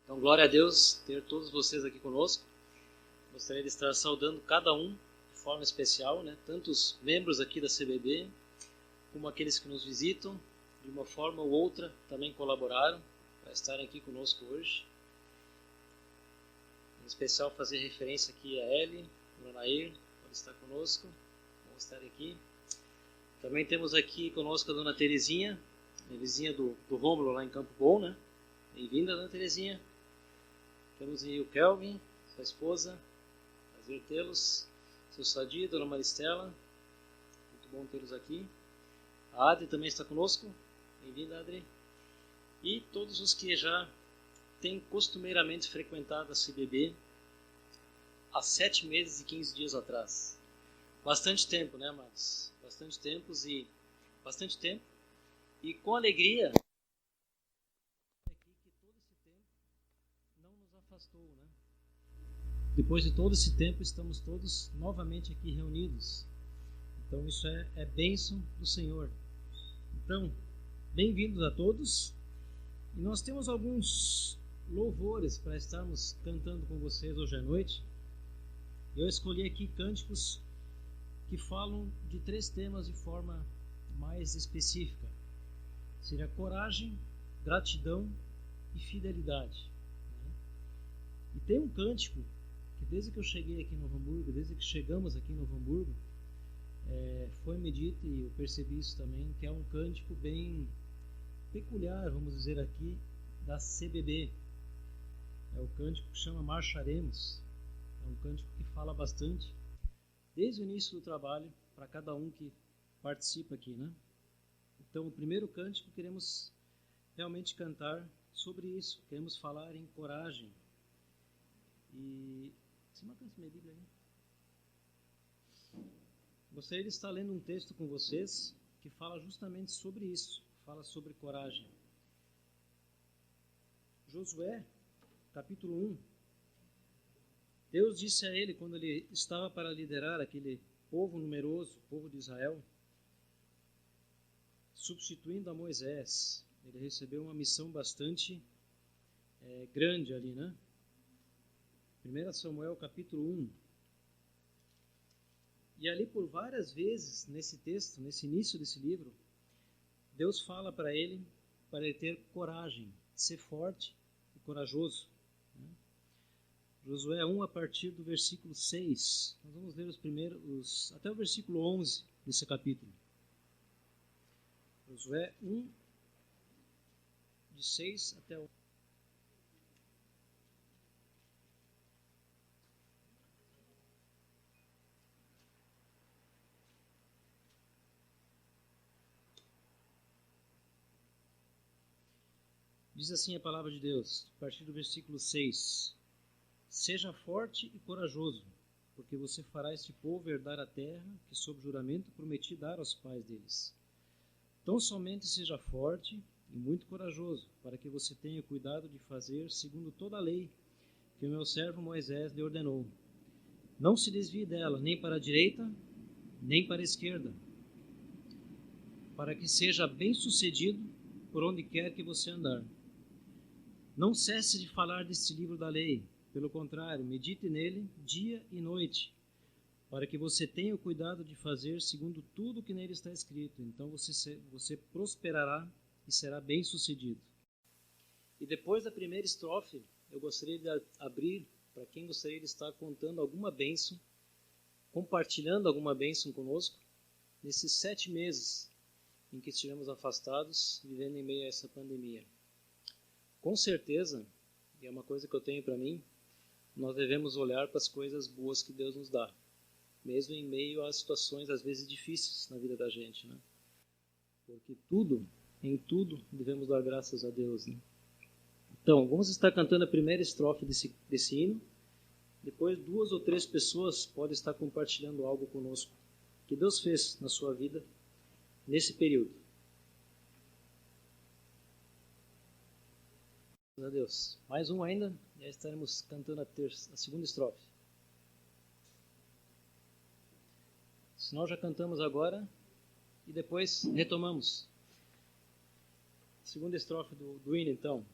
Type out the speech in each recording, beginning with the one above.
Então, glória a Deus ter todos vocês aqui conosco. Gostaria de estar saudando cada um de forma especial, né? Tanto os membros aqui da CBB, como aqueles que nos visitam, de uma forma ou outra, também colaboraram para estarem aqui conosco hoje. Em especial, fazer referência aqui a Eli, o Nair, pode estar conosco, vamos estar aqui. Também temos aqui conosco a Dona Terezinha, a vizinha do Rômulo lá em Campo Bom, né? Bem-vinda, Dona Terezinha. Temos aí o Kelvin, sua esposa, prazer tê-los. Seu Sadi, Dona Maristela, muito bom tê-los aqui. A Adri também está conosco, bem-vinda, Adri. E todos os que já têm costumeiramente frequentado a CBB há 7 meses e 15 dias atrás. Bastante tempo, né, mas bastante tempo e com alegria que todo esse tempo não nos afastou, né? Depois de todo esse tempo estamos todos novamente aqui reunidos. Então isso é bênção do Senhor. Então, bem-vindos a todos. E nós temos alguns louvores para estarmos cantando com vocês hoje à noite. Eu escolhi aqui cânticos que falam de 3 temas de forma mais específica. Seria coragem, gratidão e fidelidade. E tem um cântico que desde que eu cheguei aqui em Novo Hamburgo, desde que chegamos aqui em Novo Hamburgo, foi-me dito, e eu percebi isso também, que é um cântico bem peculiar, vamos dizer aqui, da CBB. É o cântico que chama Marcharemos. É um cântico que fala bastante desde o início do trabalho para cada um que participa aqui, né? Então, o primeiro cântico queremos realmente cantar sobre isso. Queremos falar em coragem. E você não alcança minha Bíblia aí? Gostaria de estar lendo um texto com vocês que fala justamente sobre isso. Fala sobre coragem. Josué, capítulo 1. Deus disse a ele, quando ele estava para liderar aquele povo numeroso, o povo de Israel, substituindo a Moisés, ele recebeu uma missão bastante grande ali, né? 1 Samuel, capítulo 1. E ali por várias vezes, nesse texto, nesse início desse livro, Deus fala para ele ter coragem, ser forte e corajoso. Josué 1, a partir do versículo 6. Nós vamos ler até o versículo 11 desse capítulo. Josué 1, de 6 até o... Diz assim a palavra de Deus, a partir do versículo 6. Seja forte e corajoso, porque você fará este povo herdar a terra que, sob juramento, prometi dar aos pais deles. Tão somente seja forte e muito corajoso, para que você tenha cuidado de fazer segundo toda a lei que o meu servo Moisés lhe ordenou. Não se desvie dela, nem para a direita, nem para a esquerda, para que seja bem-sucedido por onde quer que você andar. Não cesse de falar deste livro da lei. Pelo contrário, medite nele dia e noite, para que você tenha o cuidado de fazer segundo tudo que nele está escrito. Então você prosperará e será bem-sucedido. E depois da primeira estrofe, eu gostaria de abrir para quem gostaria de estar contando alguma bênção, compartilhando alguma bênção conosco, nesses 7 meses em que estivemos afastados, vivendo em meio a essa pandemia. Com certeza, e é uma coisa que eu tenho para mim, nós devemos olhar para as coisas boas que Deus nos dá, mesmo em meio a situações às vezes difíceis na vida da gente, né? Porque em tudo, devemos dar graças a Deus, né? Então, vamos estar cantando a primeira estrofe desse hino. Depois, 2 ou 3 pessoas podem estar compartilhando algo conosco que Deus fez na sua vida nesse período. Graças a Deus. Mais um ainda, e aí estaremos cantando a segunda estrofe. Se nós já cantamos agora e depois retomamos. Segunda estrofe do hino, então.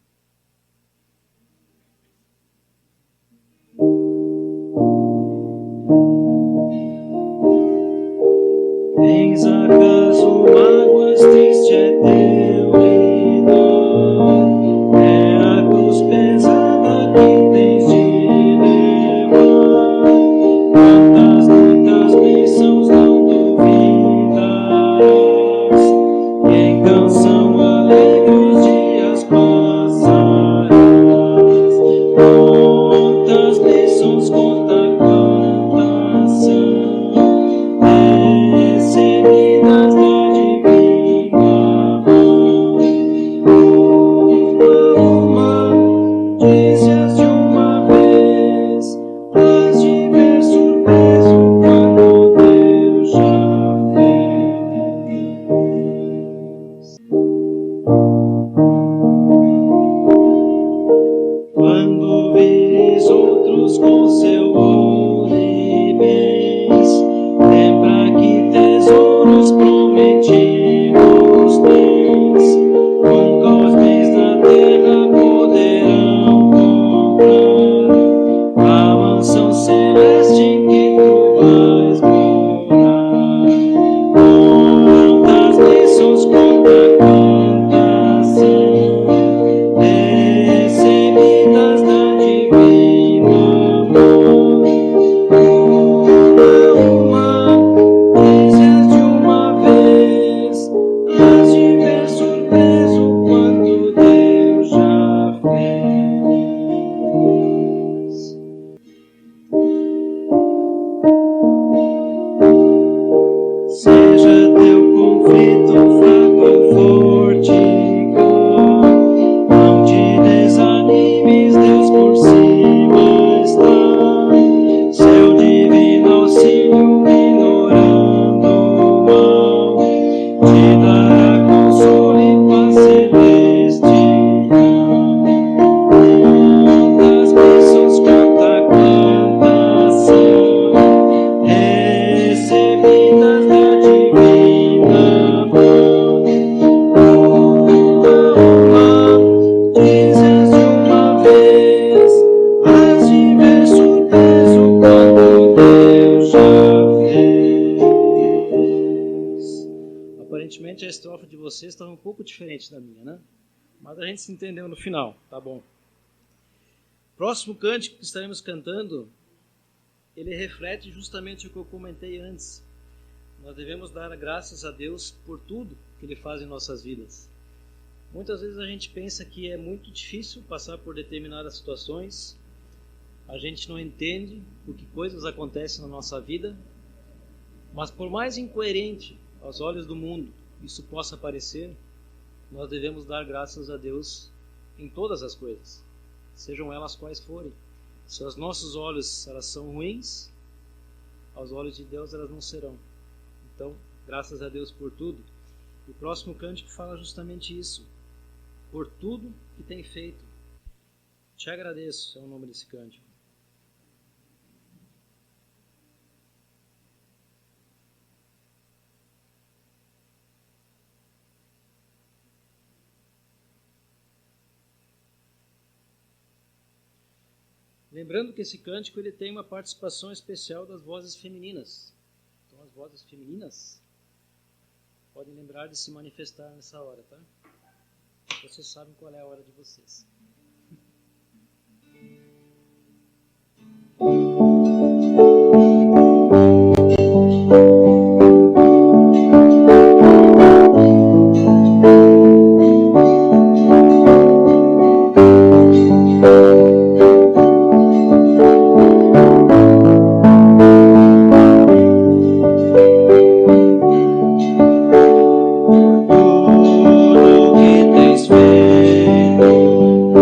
Aparentemente a estrofe de vocês estava um pouco diferente da minha, né? Mas a gente se entendeu no final, tá bom. Próximo cântico que estaremos cantando, ele reflete justamente o que eu comentei antes. Nós devemos dar graças a Deus por tudo que Ele faz em nossas vidas. Muitas vezes a gente pensa que é muito difícil passar por determinadas situações, a gente não entende por que coisas acontecem na nossa vida, mas por mais incoerente aos olhos do mundo isso possa parecer, nós devemos dar graças a Deus em todas as coisas, sejam elas quais forem. Se aos nossos olhos elas são ruins, aos olhos de Deus elas não serão. Então, graças a Deus por tudo. O próximo cântico fala justamente isso. Por tudo que tem feito, te agradeço, é o nome desse cântico. Lembrando que esse cântico ele tem uma participação especial das vozes femininas. Então as vozes femininas podem lembrar de se manifestar nessa hora, tá? Vocês sabem qual é a hora de vocês. Tudo que tens feito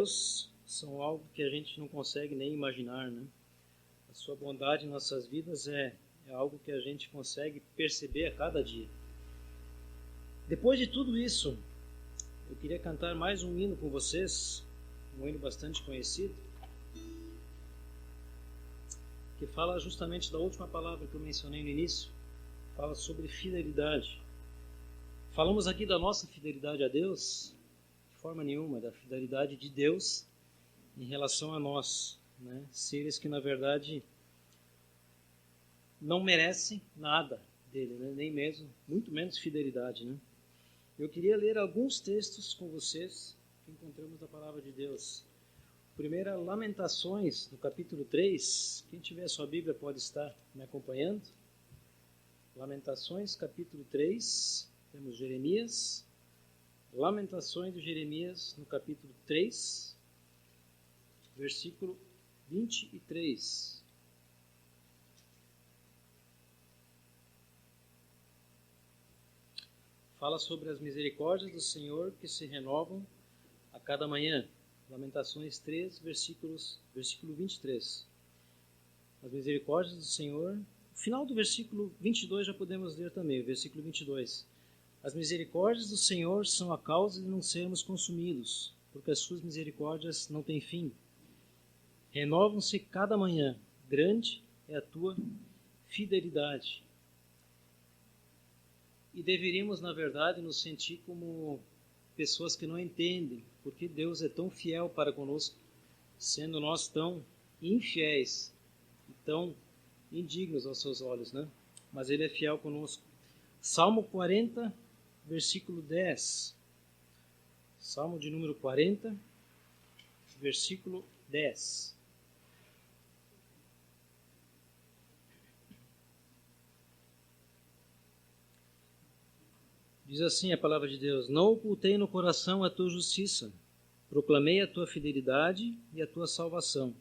Deus são algo que a gente não consegue nem imaginar, né? A sua bondade em nossas vidas é algo que a gente consegue perceber a cada dia. Depois de tudo isso, eu queria cantar mais um hino com vocês, um hino bastante conhecido, que fala justamente da última palavra que eu mencionei no início, fala sobre fidelidade. Falamos aqui da nossa fidelidade a Deus, de forma nenhuma, da fidelidade de Deus em relação a nós, né? Seres que na verdade não merecem nada dele, né? Nem mesmo, muito menos fidelidade, né? Eu queria ler alguns textos com vocês que encontramos na palavra de Deus. Primeiro, Lamentações, no capítulo 3. Quem tiver a sua Bíblia pode estar me acompanhando. Lamentações, capítulo 3. Temos Jeremias. Lamentações de Jeremias, no capítulo 3, versículo 23. Fala sobre as misericórdias do Senhor que se renovam a cada manhã. Lamentações 3, versículo 23. As misericórdias do Senhor. O final do versículo 22 já podemos ler também, o versículo 22. As misericórdias do Senhor são a causa de não sermos consumidos, porque as suas misericórdias não têm fim. Renovam-se cada manhã. Grande é a tua fidelidade. E deveríamos, na verdade, nos sentir como pessoas que não entendem porque Deus é tão fiel para conosco, sendo nós tão infiéis e tão indignos aos seus olhos, né? Mas Ele é fiel conosco. Salmo 40, versículo 10. Salmo de número 40, versículo 10. Diz assim a palavra de Deus: Não ocultei no coração a tua justiça, proclamei a tua fidelidade e a tua salvação.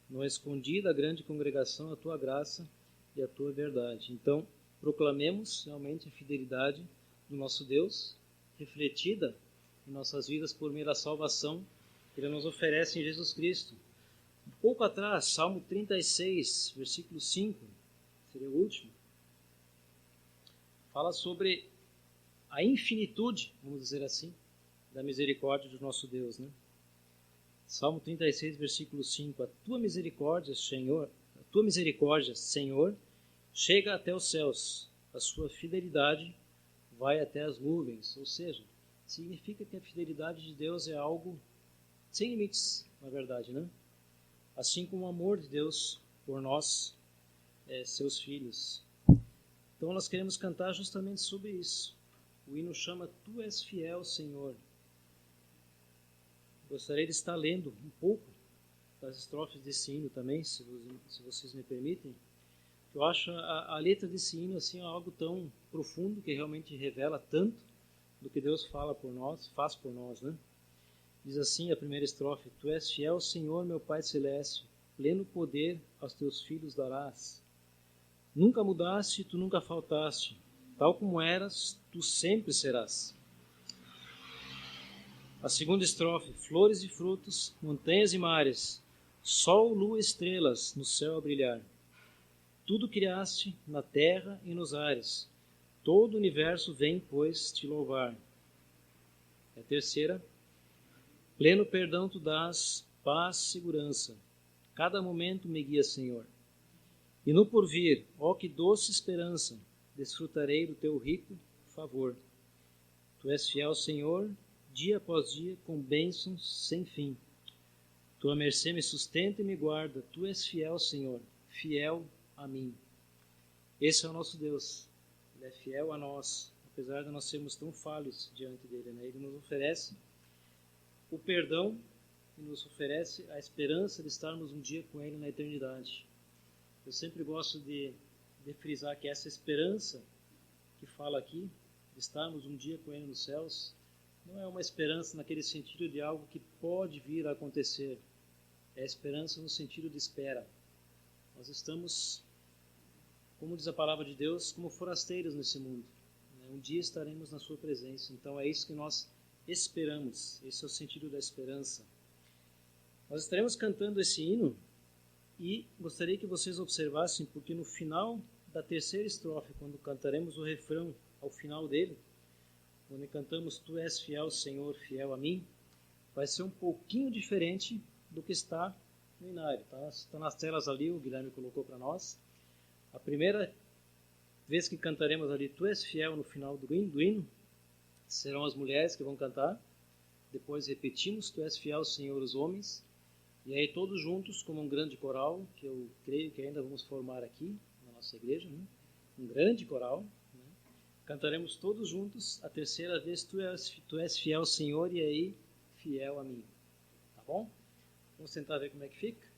Não escondi da grande congregação a tua graça e a tua verdade. Então, proclamemos realmente a fidelidade do nosso Deus, refletida em nossas vidas por meio da salvação que Ele nos oferece em Jesus Cristo. Um pouco atrás, Salmo 36, versículo 5, seria o último, fala sobre a infinitude, vamos dizer assim, da misericórdia do nosso Deus, né? Salmo 36, versículo 5. A tua misericórdia, Senhor, chega até os céus. A sua fidelidade vai até as nuvens. Ou seja, significa que a fidelidade de Deus é algo sem limites, na verdade, né? Assim como o amor de Deus por nós, seus filhos. Então nós queremos cantar justamente sobre isso. O hino chama Tu és fiel, Senhor. Gostaria de estar lendo um pouco das estrofes desse hino também, se vocês me permitem. Eu acho a letra desse hino assim, algo tão profundo que realmente revela tanto do que Deus fala por nós, faz por nós, né? Diz assim a primeira estrofe: Tu és fiel, Senhor, meu Pai Celeste, pleno poder aos teus filhos darás. Nunca mudaste, tu nunca faltaste. Tal como eras, tu sempre serás. A segunda estrofe: flores e frutos, montanhas e mares, sol, lua e estrelas no céu a brilhar. Tudo criaste na terra e nos ares. Todo o universo vem, pois, te louvar. A terceira: pleno perdão tu dás, paz, segurança. Cada momento me guia, Senhor. E no porvir, ó que doce esperança, desfrutarei do teu rico favor. Tu és fiel, Senhor, dia após dia, com bênçãos sem fim. Tua mercê me sustenta e me guarda. Tu és fiel, Senhor, fiel a mim. Esse é o nosso Deus. Ele é fiel a nós, apesar de nós sermos tão falhos diante dele, né? Ele nos oferece o perdão e nos oferece a esperança de estarmos um dia com Ele na eternidade. Eu sempre gosto de frisar que essa esperança que fala aqui, de estarmos um dia com Ele nos céus, não é uma esperança naquele sentido de algo que pode vir a acontecer. É esperança no sentido de espera. Nós estamos, como diz a palavra de Deus, como forasteiros nesse mundo. Um dia estaremos na sua presença. Então é isso que nós esperamos. Esse é o sentido da esperança. Nós estaremos cantando esse hino e gostaria que vocês observassem, porque no final da terceira estrofe, quando cantaremos o refrão ao final dele, quando cantamos Tu és fiel, Senhor, fiel a mim, vai ser um pouquinho diferente do que está no inário. Tá? Está nas telas ali, o Guilherme colocou para nós. A primeira vez que cantaremos ali Tu és fiel no final do hino, serão as mulheres que vão cantar. Depois repetimos Tu és fiel, Senhor, os homens. E aí todos juntos, como um grande coral, que eu creio que ainda vamos formar aqui na nossa igreja, né? Um grande coral, né? Cantaremos todos juntos a terceira vez Tu és fiel, Senhor, e aí fiel a mim. Tá bom? Vamos tentar ver como é que fica.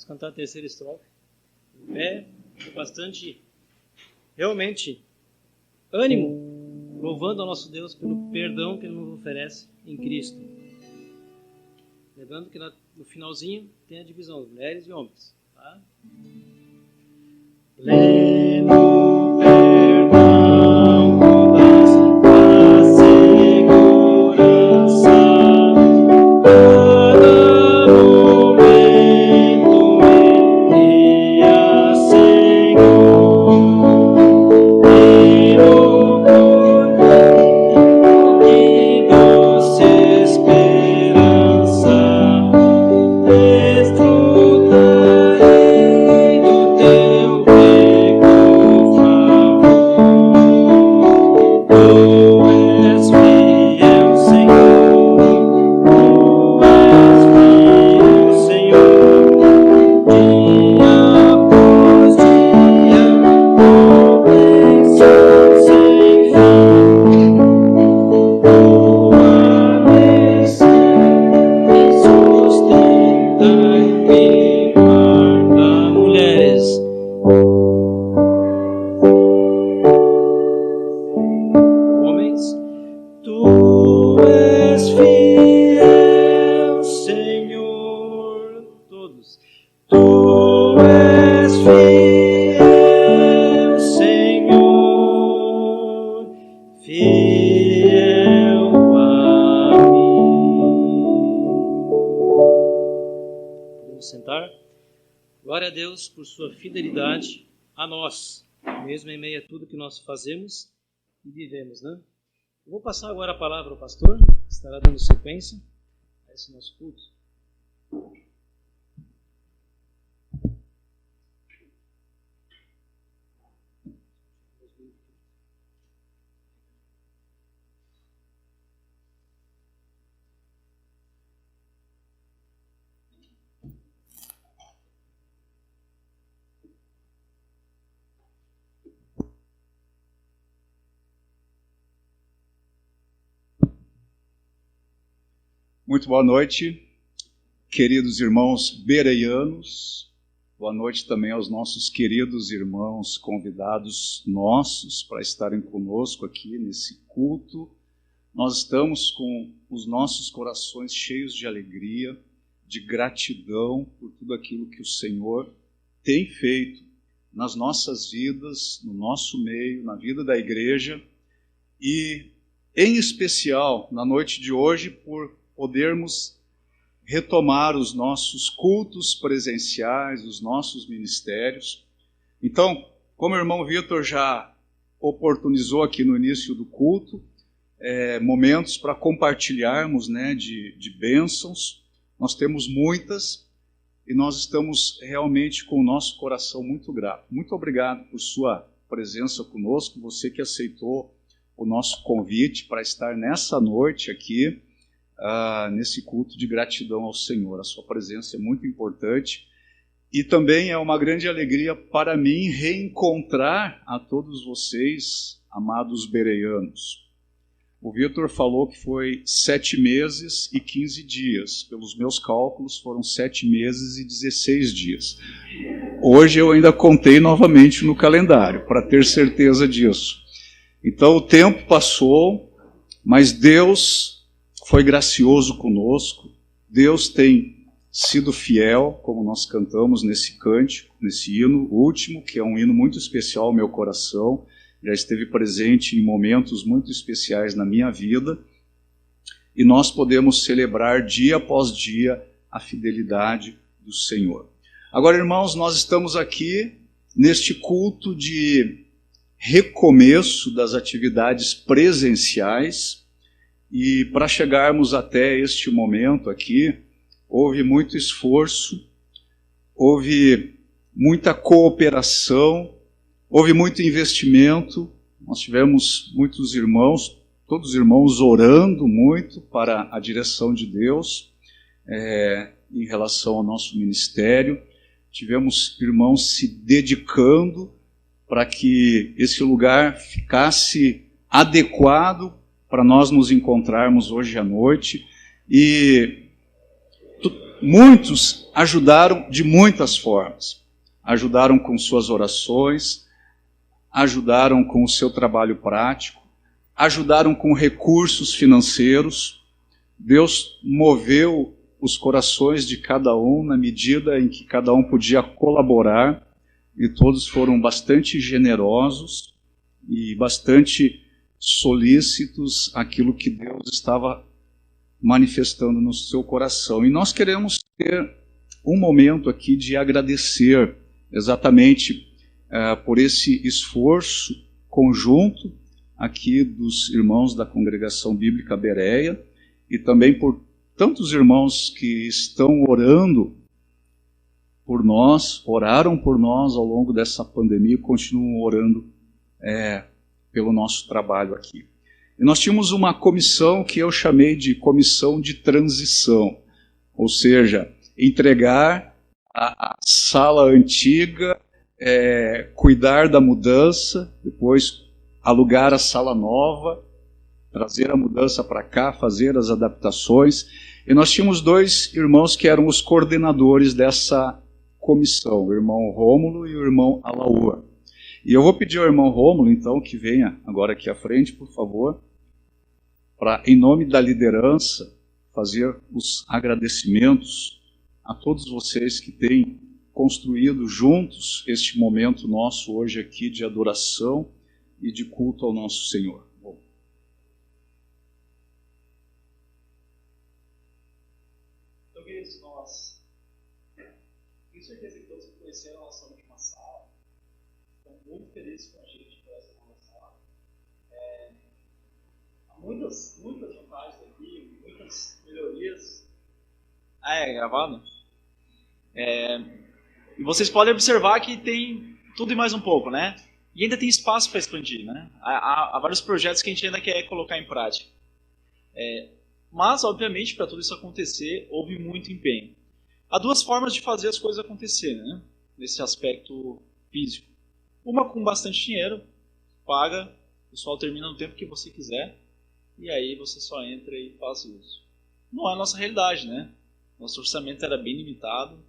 Cantar a terceira estrofe em pé, com bastante, realmente, ânimo, louvando ao nosso Deus pelo perdão que Ele nos oferece em Cristo. Lembrando que no finalzinho tem a divisão, mulheres e homens. Tá? Pleno perdão, mudança, a segurança, desfrutarei Vamos sentar. Glória a Deus por sua fidelidade a nós, mesmo em meio a tudo que nós fazemos e vivemos, né? Eu vou passar agora a palavra ao pastor, que estará dando sequência a esse nosso culto. Muito boa noite, queridos irmãos bereianos. Boa noite também aos nossos queridos irmãos convidados nossos para estarem conosco aqui nesse culto. Nós estamos com os nossos corações cheios de alegria, de gratidão por tudo aquilo que o Senhor tem feito nas nossas vidas, no nosso meio, na vida da igreja e, em especial, na noite de hoje, por podermos retomar os nossos cultos presenciais, os nossos ministérios. Então, como o irmão Vitor já oportunizou aqui no início do culto, momentos para compartilharmos, né, de bênçãos. Nós temos muitas e nós estamos realmente com o nosso coração muito grato. Muito obrigado por sua presença conosco, você que aceitou o nosso convite para estar nessa noite aqui, nesse culto de gratidão ao Senhor. A sua presença é muito importante e também é uma grande alegria para mim reencontrar a todos vocês, amados bereianos. O Vitor falou que foi 7 meses e 15 dias. Pelos meus cálculos, foram 7 meses e 16 dias. Hoje eu ainda contei novamente no calendário, para ter certeza disso. Então o tempo passou, mas Deus foi gracioso conosco. Deus tem sido fiel, como nós cantamos nesse cântico, nesse hino último, que é um hino muito especial ao meu coração. Já esteve presente em momentos muito especiais na minha vida. E nós podemos celebrar dia após dia a fidelidade do Senhor. Agora, irmãos, nós estamos aqui neste culto de recomeço das atividades presenciais. E para chegarmos até este momento aqui, houve muito esforço, houve muita cooperação, houve muito investimento. Nós tivemos muitos irmãos, todos os irmãos orando muito para a direção de Deus em relação ao nosso ministério. Tivemos irmãos se dedicando para que esse lugar ficasse adequado para nós nos encontrarmos hoje à noite, e muitos ajudaram de muitas formas. Ajudaram com suas orações, ajudaram com o seu trabalho prático, ajudaram com recursos financeiros. Deus moveu os corações de cada um na medida em que cada um podia colaborar, e todos foram bastante generosos e bastante solícitos àquilo que Deus estava manifestando no seu coração. E nós queremos ter um momento aqui de agradecer exatamente por esse esforço conjunto aqui dos irmãos da Congregação Bíblica Bereia e também por tantos irmãos que estão orando por nós, oraram por nós ao longo dessa pandemia e continuam orando pelo nosso trabalho aqui. E nós tínhamos uma comissão que eu chamei de comissão de transição, ou seja, entregar a sala antiga, cuidar da mudança, depois alugar a sala nova, trazer a mudança para cá, fazer as adaptações. E nós tínhamos 2 irmãos que eram os coordenadores dessa comissão, o irmão Rômulo e o irmão Alaor. E eu vou pedir ao irmão Rômulo, então, que venha agora aqui à frente, por favor, para, em nome da liderança, fazer os agradecimentos a todos vocês que têm construído juntos este momento nosso hoje aqui de adoração e de culto ao nosso Senhor. Então, queridos, nós Tenho certeza que todos que conheceram a nossa última sala estão muito felizes com a gente por essa nova sala. Há muitas vantagens aqui, muitas melhorias. É gravado? E vocês podem observar que tem tudo e mais um pouco, né? E ainda tem espaço para expandir, né? Há vários projetos que a gente ainda quer colocar em prática. Mas, obviamente, para tudo isso acontecer, houve muito empenho. Há duas formas de fazer as coisas acontecerem, né? Nesse aspecto físico. Uma com bastante dinheiro, paga, o pessoal termina no tempo que você quiser, e aí você só entra e faz uso. Não é a nossa realidade, né? Nosso orçamento era bem limitado,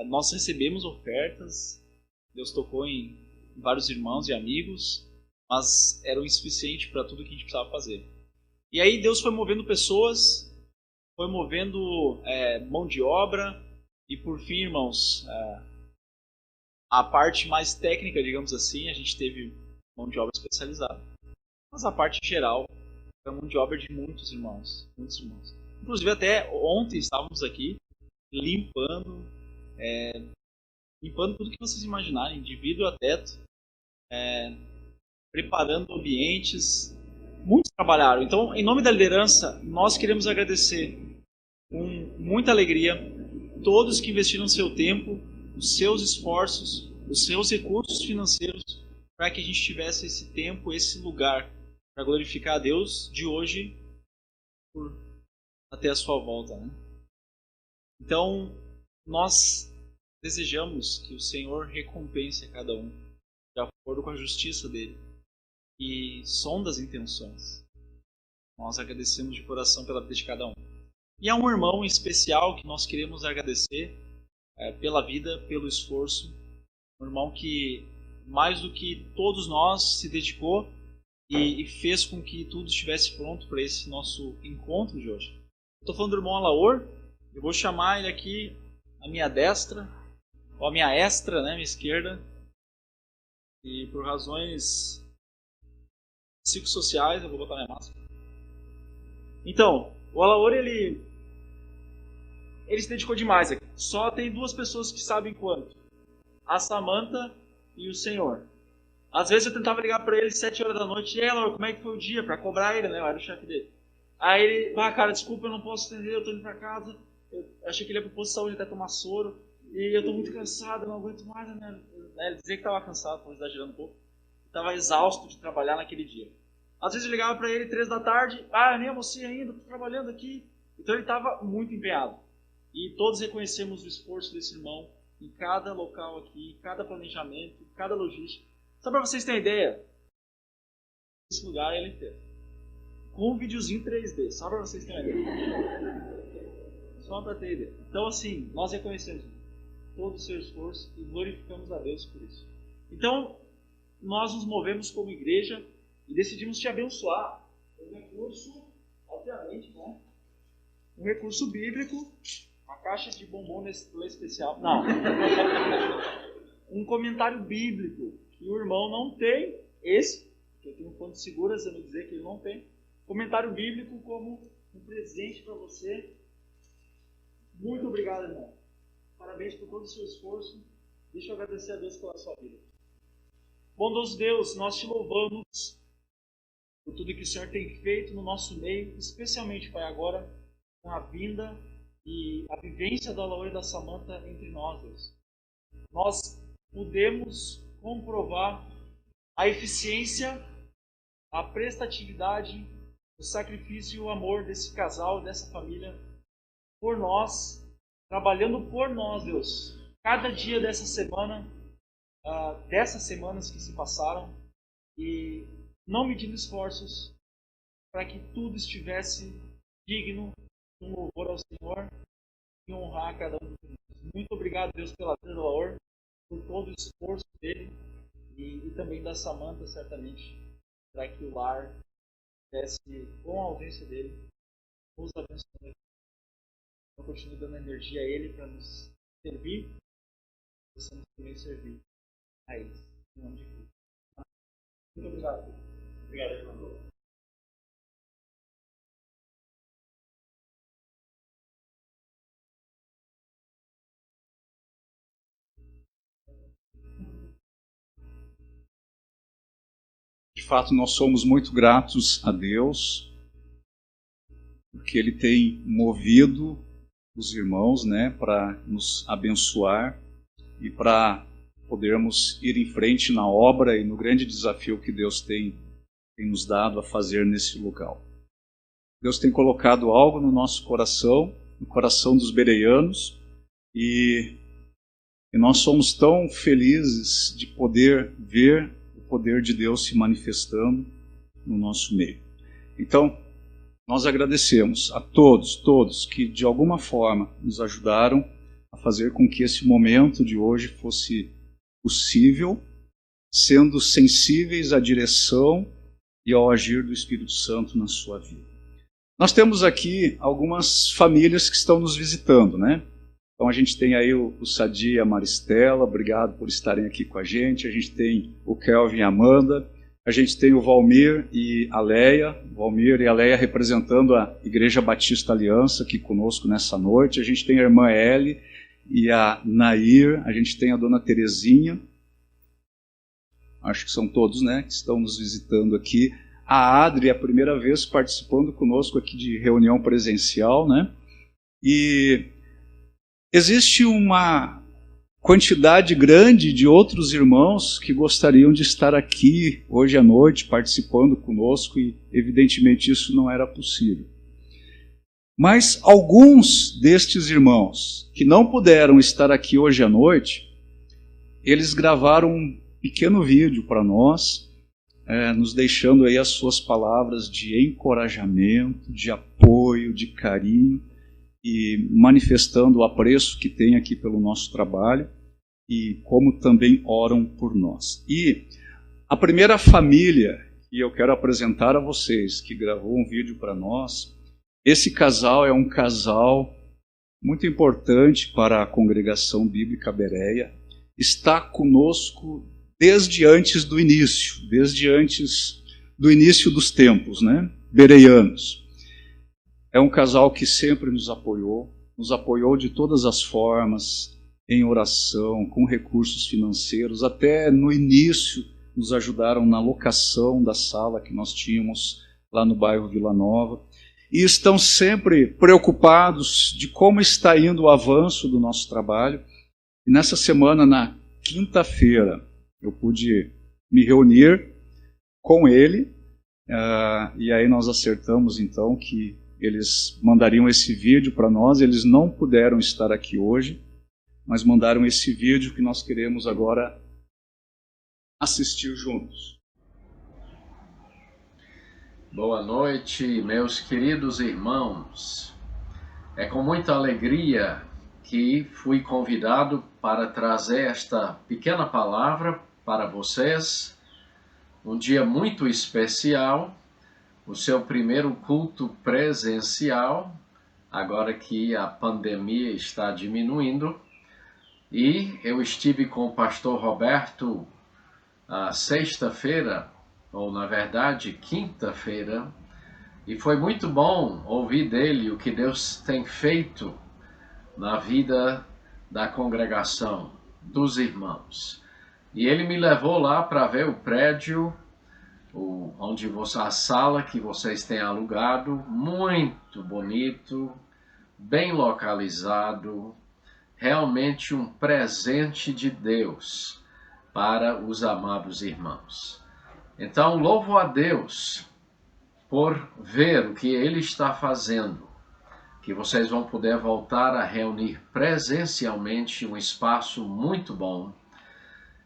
nós recebemos ofertas, Deus tocou em vários irmãos e amigos, mas era o insuficiente para tudo que a gente precisava fazer. E aí Deus foi movendo pessoas, foi movendo mão de obra, e por fim, irmãos, a parte mais técnica, digamos assim, a gente teve mão de obra especializada. Mas a parte geral foi mão de obra de muitos irmãos. Inclusive até ontem estávamos aqui limpando tudo que vocês imaginarem, de vidro a teto, preparando ambientes. Muitos trabalharam. Então, em nome da liderança, nós queremos agradecer com muita alegria todos que investiram seu tempo, os seus esforços, os seus recursos financeiros para que a gente tivesse esse tempo, esse lugar para glorificar a Deus de hoje até a sua volta, né? Então, nós desejamos que o Senhor recompense a cada um de acordo com a justiça dele e sonda as intenções. Nós agradecemos de coração pela vida de cada um. E há um irmão em especial que nós queremos agradecer pela vida, pelo esforço. Um irmão que, mais do que todos nós, se dedicou e fez com que tudo estivesse pronto para esse nosso encontro de hoje. Estou falando do irmão Alaor. Eu vou chamar ele aqui à minha destra, ou à minha extra, né, minha esquerda. E por razões psicossociais, eu vou botar minha máscara. Então, o Alaor, ele se dedicou demais aqui. Só tem duas pessoas que sabem quanto. A Samantha e o Senhor. Às vezes eu tentava ligar para ele 7 horas da noite. E aí, Alaor, como é que foi o dia? Para cobrar ele, né? Eu era o chefe dele. Aí ele, cara, desculpa, eu não posso atender, eu tô indo para casa. Eu achei que ele ia pro posto de saúde até tomar soro. E eu tô muito cansado, eu não aguento mais, né? Ele dizia que tava cansado, tô exagerando um pouco. Tava exausto de trabalhar naquele dia. Às vezes eu ligava para ele 3 da tarde. Eu nem almocei ainda, tô trabalhando aqui. Então ele estava muito empenhado. E todos reconhecemos o esforço desse irmão em cada local aqui, em cada planejamento, em cada logística. Só para vocês terem ideia, esse lugar ele fez. Com um videozinho 3D, só para vocês terem ideia. Só para ter ideia. Então assim, nós reconhecemos todo o seu esforço e glorificamos a Deus por isso. Então, nós nos movemos como igreja e decidimos te abençoar. Um recurso, obviamente, né? Um recurso bíblico, uma caixa de bombom Nestlé especial. Não. Um comentário bíblico que o irmão não tem, esse, que eu tenho fontes seguras a me dizer que ele não tem. Comentário bíblico como um presente para você. Muito obrigado, irmão. Parabéns por todo o seu esforço. Deixa eu agradecer a Deus pela sua vida. Bondoso Deus, nós te louvamos por tudo que o Senhor tem feito no nosso meio, especialmente, Pai, agora com a vinda e a vivência da Alaor e da Samantha entre nós, Deus. Nós podemos comprovar a eficiência, a prestatividade, o sacrifício e o amor desse casal, dessa família, por nós, trabalhando por nós, Deus. Cada dia dessa semana, dessas semanas que se passaram, e não medindo esforços para que tudo estivesse digno de um louvor ao Senhor e honrar a cada um de nós. Muito obrigado, Deus, pela vida do Alaor, por todo o esforço dele e também da Samantha, certamente, para que o lar tivesse, com a ausência dele, nos abençoando. Então, continue dando energia a ele para nos servir, possamos também servir a eles. Em nome de Cristo. Muito obrigado. Obrigado, irmão. fato, nós somos muito gratos a Deus, porque Ele tem movido os irmãos, né, para nos abençoar e para podermos ir em frente na obra e no grande desafio que Deus tem nos dado a fazer nesse local. Deus tem colocado algo no nosso coração, no coração dos bereianos, e nós somos tão felizes de poder ver o poder de Deus se manifestando no nosso meio. Então, nós agradecemos a todos que de alguma forma nos ajudaram a fazer com que esse momento de hoje fosse possível, sendo sensíveis à direção e ao agir do Espírito Santo na sua vida. Nós temos aqui algumas famílias que estão nos visitando, né? Então a gente tem aí o Sadi e a Maristela, obrigado por estarem aqui com a gente. A gente tem o Kelvin e a Amanda, a gente tem o Valmir e a Leia, representando a Igreja Batista Aliança aqui conosco nessa noite. A gente tem a irmã Eli e a Nair, a gente tem a dona Terezinha, acho que são todos, né, que estão nos visitando aqui. A Adri é a primeira vez participando conosco aqui de reunião presencial, né? E existe uma quantidade grande de outros irmãos que gostariam de estar aqui hoje à noite participando conosco e evidentemente isso não era possível. Mas alguns destes irmãos que não puderam estar aqui hoje à noite, eles gravaram um pequeno vídeo para nós, nos deixando aí as suas palavras de encorajamento, de apoio, de carinho e manifestando o apreço que tem aqui pelo nosso trabalho e como também oram por nós. E a primeira família que eu quero apresentar a vocês, que gravou um vídeo para nós, esse casal é um casal muito importante para a Congregação Bíblica Bereia, está conosco desde antes do início dos tempos, né, bereianos. É um casal que sempre nos apoiou de todas as formas, em oração, com recursos financeiros, até no início nos ajudaram na locação da sala que nós tínhamos lá no bairro Vila Nova, e estão sempre preocupados de como está indo o avanço do nosso trabalho. E nessa semana, na quinta-feira, eu pude me reunir com ele, e aí nós acertamos então que eles mandariam esse vídeo para nós. Eles não puderam estar aqui hoje, mas mandaram esse vídeo que nós queremos agora assistir juntos. Boa noite, meus queridos irmãos. É com muita alegria que fui convidado para trazer esta pequena palavra para vocês. Um dia muito especial, o seu primeiro culto presencial, agora que a pandemia está diminuindo. E eu estive com o pastor Roberto sexta-feira, ou na verdade quinta-feira, e foi muito bom ouvir dele o que Deus tem feito na vida da congregação, dos irmãos. E ele me levou lá para ver o prédio, onde a sala que vocês têm alugado, muito bonito, bem localizado, realmente um presente de Deus para os amados irmãos. Então, louvo a Deus por ver o que Ele está fazendo, que vocês vão poder voltar a reunir presencialmente, um espaço muito bom,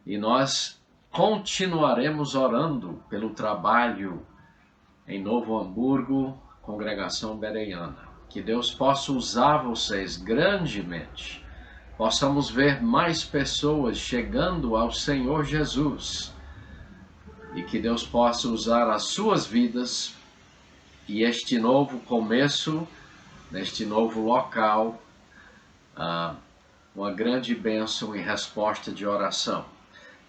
e nós continuaremos orando pelo trabalho em Novo Hamburgo, Congregação Bereiana. Que Deus possa usar vocês grandemente, possamos ver mais pessoas chegando ao Senhor Jesus, e que Deus possa usar as suas vidas e este novo começo, neste novo local, uma grande bênção e resposta de oração.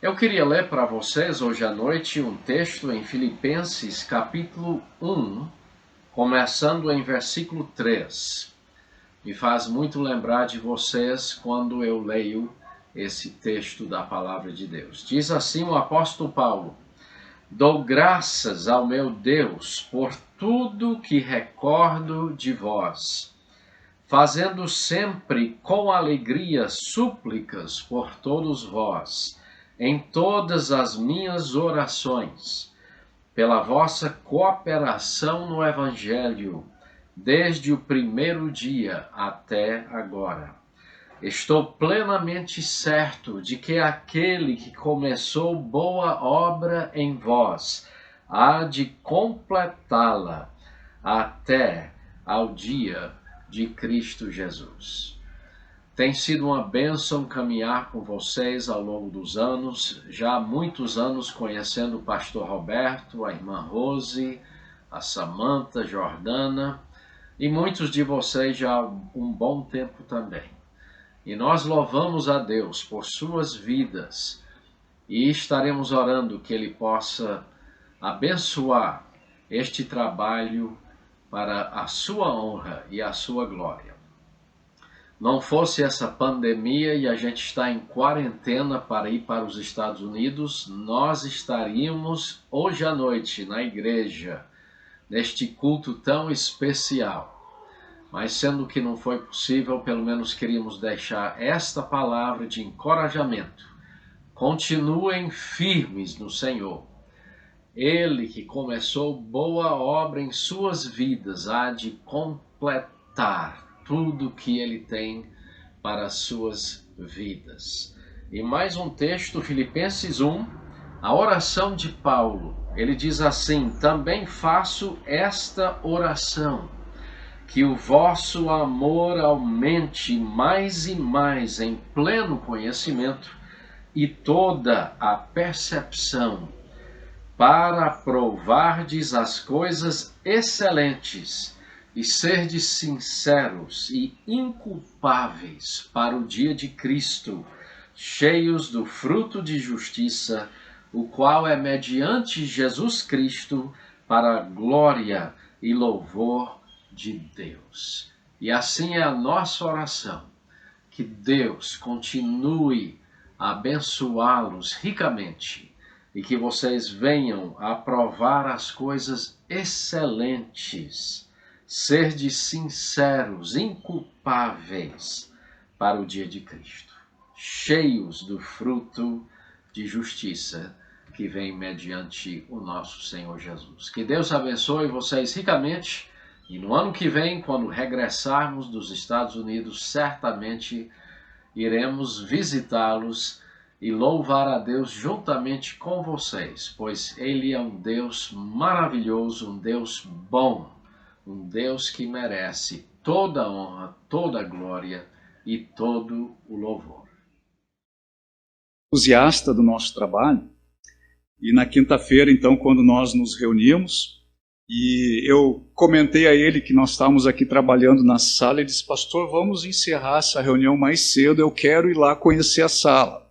Eu queria ler para vocês hoje à noite um texto em Filipenses capítulo 1, começando em versículo 3. Me faz muito lembrar de vocês quando eu leio esse texto da palavra de Deus. Diz assim o apóstolo Paulo: Dou graças ao meu Deus por tudo que recordo de vós, fazendo sempre com alegria súplicas por todos vós, em todas as minhas orações, pela vossa cooperação no Evangelho, desde o primeiro dia até agora. Estou plenamente certo de que aquele que começou boa obra em vós há de completá-la até ao dia de Cristo Jesus. Tem sido uma bênção caminhar com vocês ao longo dos anos, já há muitos anos conhecendo o pastor Roberto, a irmã Rose, a Samanta, Jordana, e muitos de vocês já há um bom tempo também. E nós louvamos a Deus por suas vidas e estaremos orando que Ele possa abençoar este trabalho para a sua honra e a sua glória. Não fosse essa pandemia e a gente está em quarentena para ir para os Estados Unidos, nós estaríamos hoje à noite na igreja, neste culto tão especial. Mas sendo que não foi possível, pelo menos queríamos deixar esta palavra de encorajamento. Continuem firmes no Senhor. Ele que começou boa obra em suas vidas há de completar tudo que Ele tem para as suas vidas. E mais um texto, Filipenses 1, a oração de Paulo. Ele diz assim: também faço esta oração, que o vosso amor aumente mais e mais em pleno conhecimento e toda a percepção, para provardes as coisas excelentes e serdes sinceros e inculpáveis para o dia de Cristo, cheios do fruto de justiça, o qual é mediante Jesus Cristo para a glória e louvor de Deus. E assim é a nossa oração, que Deus continue a abençoá-los ricamente e que vocês venham a provar as coisas excelentes, serdes sinceros, inculpáveis para o dia de Cristo, cheios do fruto de justiça que vem mediante o nosso Senhor Jesus. Que Deus abençoe vocês ricamente. E no ano que vem, quando regressarmos dos Estados Unidos, certamente iremos visitá-los e louvar a Deus juntamente com vocês, pois Ele é um Deus maravilhoso, um Deus bom, um Deus que merece toda a honra, toda a glória e todo o louvor. Entusiasta do nosso trabalho, e na quinta-feira, então, quando nós nos reunimos, e eu comentei a ele que nós estávamos aqui trabalhando na sala, ele disse: pastor, vamos encerrar essa reunião mais cedo, eu quero ir lá conhecer a sala.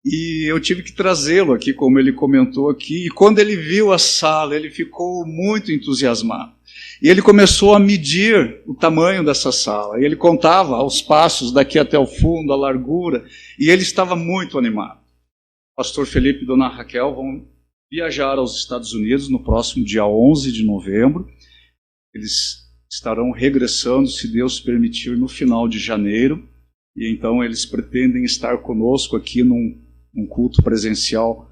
E eu tive que trazê-lo aqui, como ele comentou aqui, e quando ele viu a sala, ele ficou muito entusiasmado. E ele começou a medir o tamanho dessa sala, e ele contava os passos daqui até o fundo, a largura, e ele estava muito animado. O pastor Felipe e dona Raquel vão viajar aos Estados Unidos no próximo dia 11 de novembro. Eles estarão regressando, se Deus permitir, no final de janeiro. E então eles pretendem estar conosco aqui num culto presencial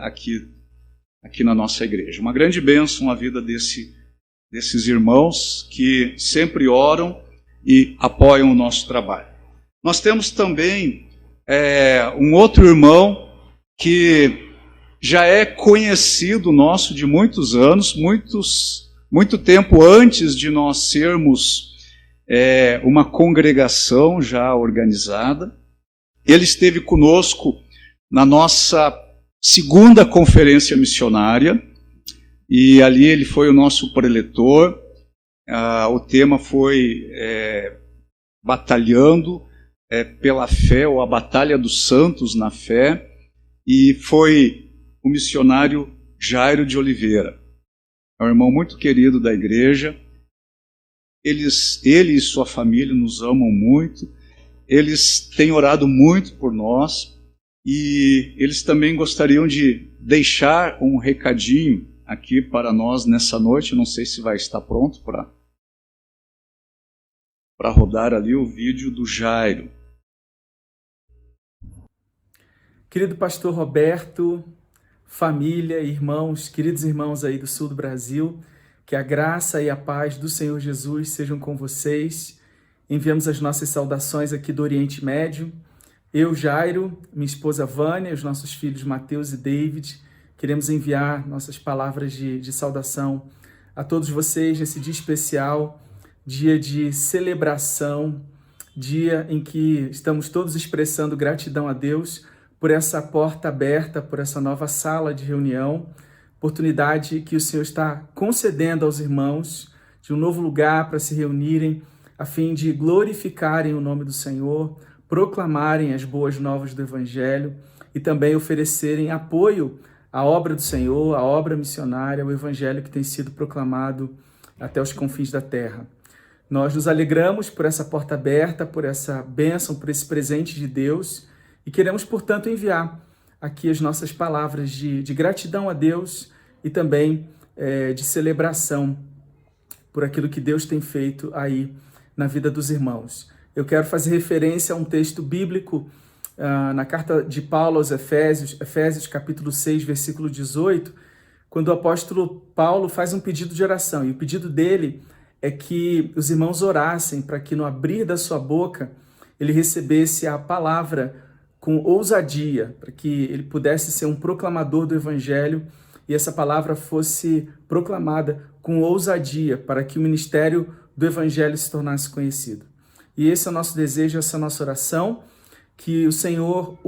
aqui na nossa igreja. Uma grande bênção a vida desses irmãos que sempre oram e apoiam o nosso trabalho. Nós temos também um outro irmão que já é conhecido nosso de muitos anos, muito tempo antes de nós sermos uma congregação já organizada. Ele esteve conosco na nossa segunda conferência missionária, e ali ele foi o nosso preletor. O tema foi Batalhando pela Fé, ou a Batalha dos Santos na Fé, e foi o missionário Jairo de Oliveira. É um irmão muito querido da igreja. Ele e sua família nos amam muito. Eles têm orado muito por nós. e eles também gostariam de deixar um recadinho aqui para nós nessa noite. Não sei se vai estar pronto para rodar ali o vídeo do Jairo. Querido pastor Roberto, família, irmãos, queridos irmãos aí do sul do Brasil, que a graça e a paz do Senhor Jesus sejam com vocês. Enviamos as nossas saudações aqui do Oriente Médio. Eu, Jairo, minha esposa Vânia, os nossos filhos Mateus e David, queremos enviar nossas palavras de saudação a todos vocês nesse dia especial, dia de celebração, dia em que estamos todos expressando gratidão a Deus por essa porta aberta, por essa nova sala de reunião, oportunidade que o Senhor está concedendo aos irmãos de um novo lugar para se reunirem, a fim de glorificarem o nome do Senhor, proclamarem as boas novas do Evangelho e também oferecerem apoio à obra do Senhor, à obra missionária, ao Evangelho que tem sido proclamado até os confins da terra. Nós nos alegramos por essa porta aberta, por essa bênção, por esse presente de Deus e queremos, portanto, enviar aqui as nossas palavras de gratidão a Deus e também de celebração por aquilo que Deus tem feito aí na vida dos irmãos. Eu quero fazer referência a um texto bíblico na carta de Paulo aos Efésios capítulo 6, versículo 18, quando o apóstolo Paulo faz um pedido de oração. E o pedido dele é que os irmãos orassem para que no abrir da sua boca ele recebesse a palavra com ousadia, para que ele pudesse ser um proclamador do Evangelho e essa palavra fosse proclamada com ousadia, para que o ministério do Evangelho se tornasse conhecido. E esse é o nosso desejo, essa é a nossa oração, que o Senhor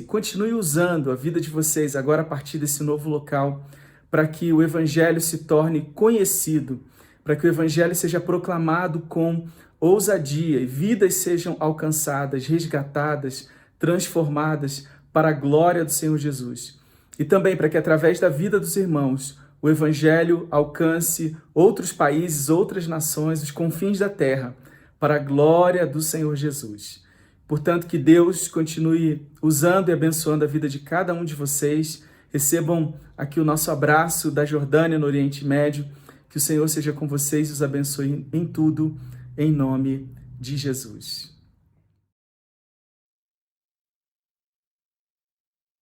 continue usando a vida de vocês agora a partir desse novo local, para que o Evangelho se torne conhecido, para que o Evangelho seja proclamado com ousadia e vidas sejam alcançadas, resgatadas, transformadas para a glória do Senhor Jesus. E também para que através da vida dos irmãos o Evangelho alcance outros países, outras nações, os confins da terra, para a glória do Senhor Jesus. Portanto, que Deus continue usando e abençoando a vida de cada um de vocês. Recebam aqui o nosso abraço da Jordânia, no Oriente Médio. Que o Senhor seja com vocês e os abençoe em tudo, em nome de Jesus.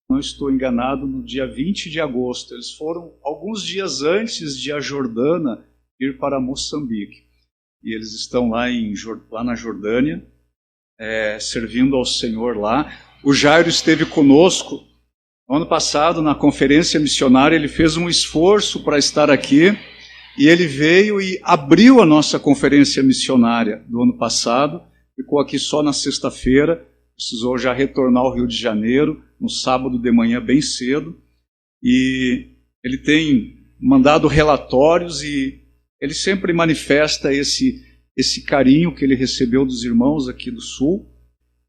Não estou enganado, no dia 20 de agosto. Eles foram alguns dias antes de a Jordânia ir para Moçambique. E eles estão lá na Jordânia, servindo ao Senhor lá. O Jairo esteve conosco no ano passado na conferência missionária. Ele fez um esforço para estar aqui e ele veio e abriu a nossa conferência missionária do ano passado. Ficou aqui só na sexta-feira, precisou já retornar ao Rio de Janeiro no sábado de manhã bem cedo, e ele tem mandado relatórios e ele sempre manifesta esse carinho que ele recebeu dos irmãos aqui do Sul,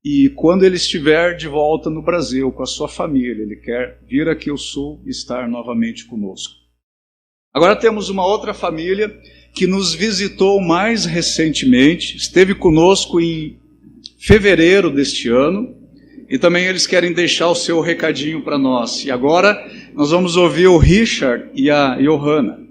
e quando ele estiver de volta no Brasil com a sua família, ele quer vir aqui ao Sul e estar novamente conosco. Agora temos uma outra família que nos visitou mais recentemente, esteve conosco em fevereiro deste ano, e também eles querem deixar o seu recadinho para nós. E agora nós vamos ouvir o Richard e a Johanna.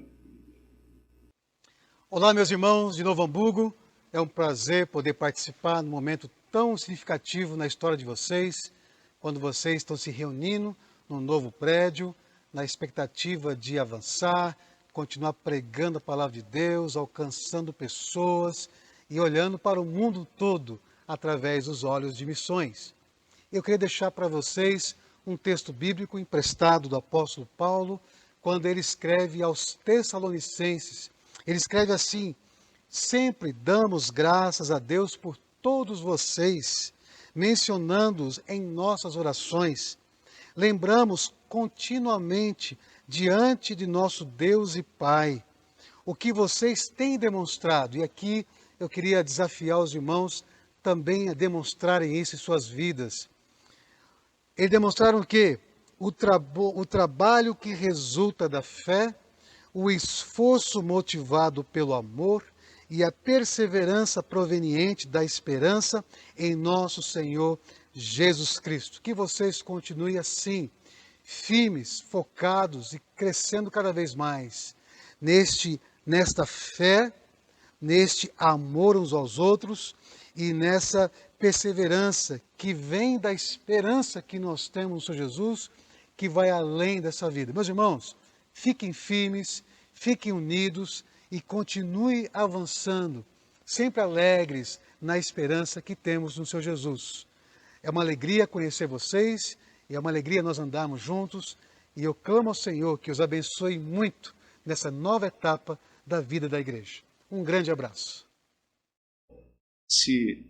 Olá, meus irmãos de Novo Hamburgo. É um prazer poder participar num momento tão significativo na história de vocês, quando vocês estão se reunindo num novo prédio, na expectativa de avançar, continuar pregando a palavra de Deus, alcançando pessoas e olhando para o mundo todo através dos olhos de missões. Eu queria deixar para vocês um texto bíblico emprestado do apóstolo Paulo, quando ele escreve aos Tessalonicenses. Ele escreve assim: sempre damos graças a Deus por todos vocês, mencionando-os em nossas orações. Lembramos continuamente diante de nosso Deus e Pai o que vocês têm demonstrado. E aqui eu queria desafiar os irmãos também a demonstrarem isso em suas vidas. Eles demonstraram que o trabalho que resulta da fé, o esforço motivado pelo amor e a perseverança proveniente da esperança em nosso Senhor Jesus Cristo. Que vocês continuem assim, firmes, focados e crescendo cada vez mais nesta fé, neste amor uns aos outros e nessa perseverança que vem da esperança que nós temos no Senhor Jesus, que vai além dessa vida. Meus irmãos, fiquem firmes, fiquem unidos e continuem avançando, sempre alegres na esperança que temos no Senhor Jesus. É uma alegria conhecer vocês e é uma alegria nós andarmos juntos e eu clamo ao Senhor que os abençoe muito nessa nova etapa da vida da igreja. Um grande abraço. Se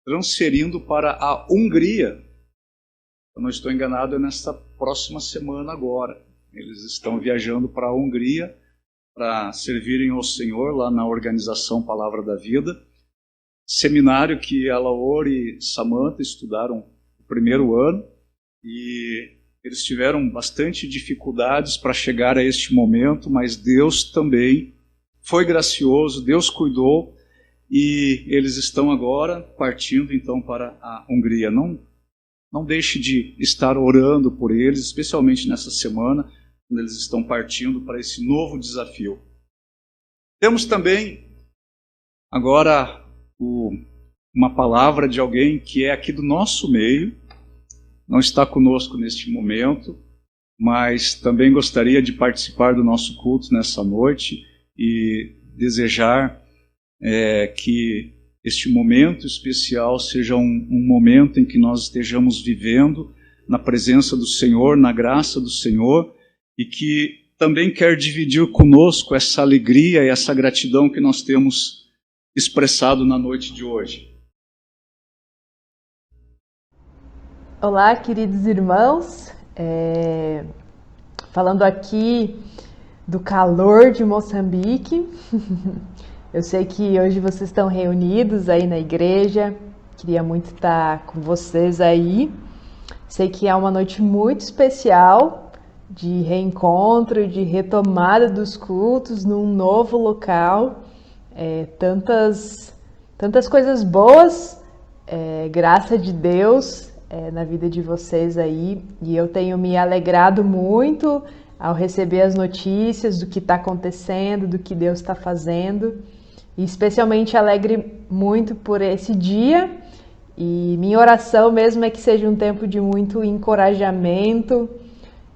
transferindo para a Hungria. Se eu não estou enganado, é nesta próxima semana agora. Eles estão viajando para a Hungria para servirem ao Senhor lá na organização Palavra da Vida. Seminário que a Laura e Samantha estudaram o primeiro ano e eles tiveram bastante dificuldades para chegar a este momento, mas Deus também foi gracioso, Deus cuidou e eles estão agora partindo então para a Hungria. Não deixe de estar orando por eles, especialmente nessa semana, quando eles estão partindo para esse novo desafio. Temos também agora uma palavra de alguém que é aqui do nosso meio, não está conosco neste momento, mas também gostaria de participar do nosso culto nessa noite e desejar que este momento especial seja um momento em que nós estejamos vivendo na presença do Senhor, na graça do Senhor, e que também quer dividir conosco essa alegria e essa gratidão que nós temos expressado na noite de hoje. Olá, queridos irmãos, falando aqui do calor de Moçambique. Eu sei que hoje vocês estão reunidos aí na igreja, queria muito estar com vocês aí. Sei que é uma noite muito especial de reencontro, de retomada dos cultos num novo local. Tantas coisas boas, graça de Deus na vida de vocês aí. E eu tenho me alegrado muito ao receber as notícias do que está acontecendo, do que Deus está fazendo. E especialmente alegre muito por esse dia. E minha oração mesmo é que seja um tempo de muito encorajamento,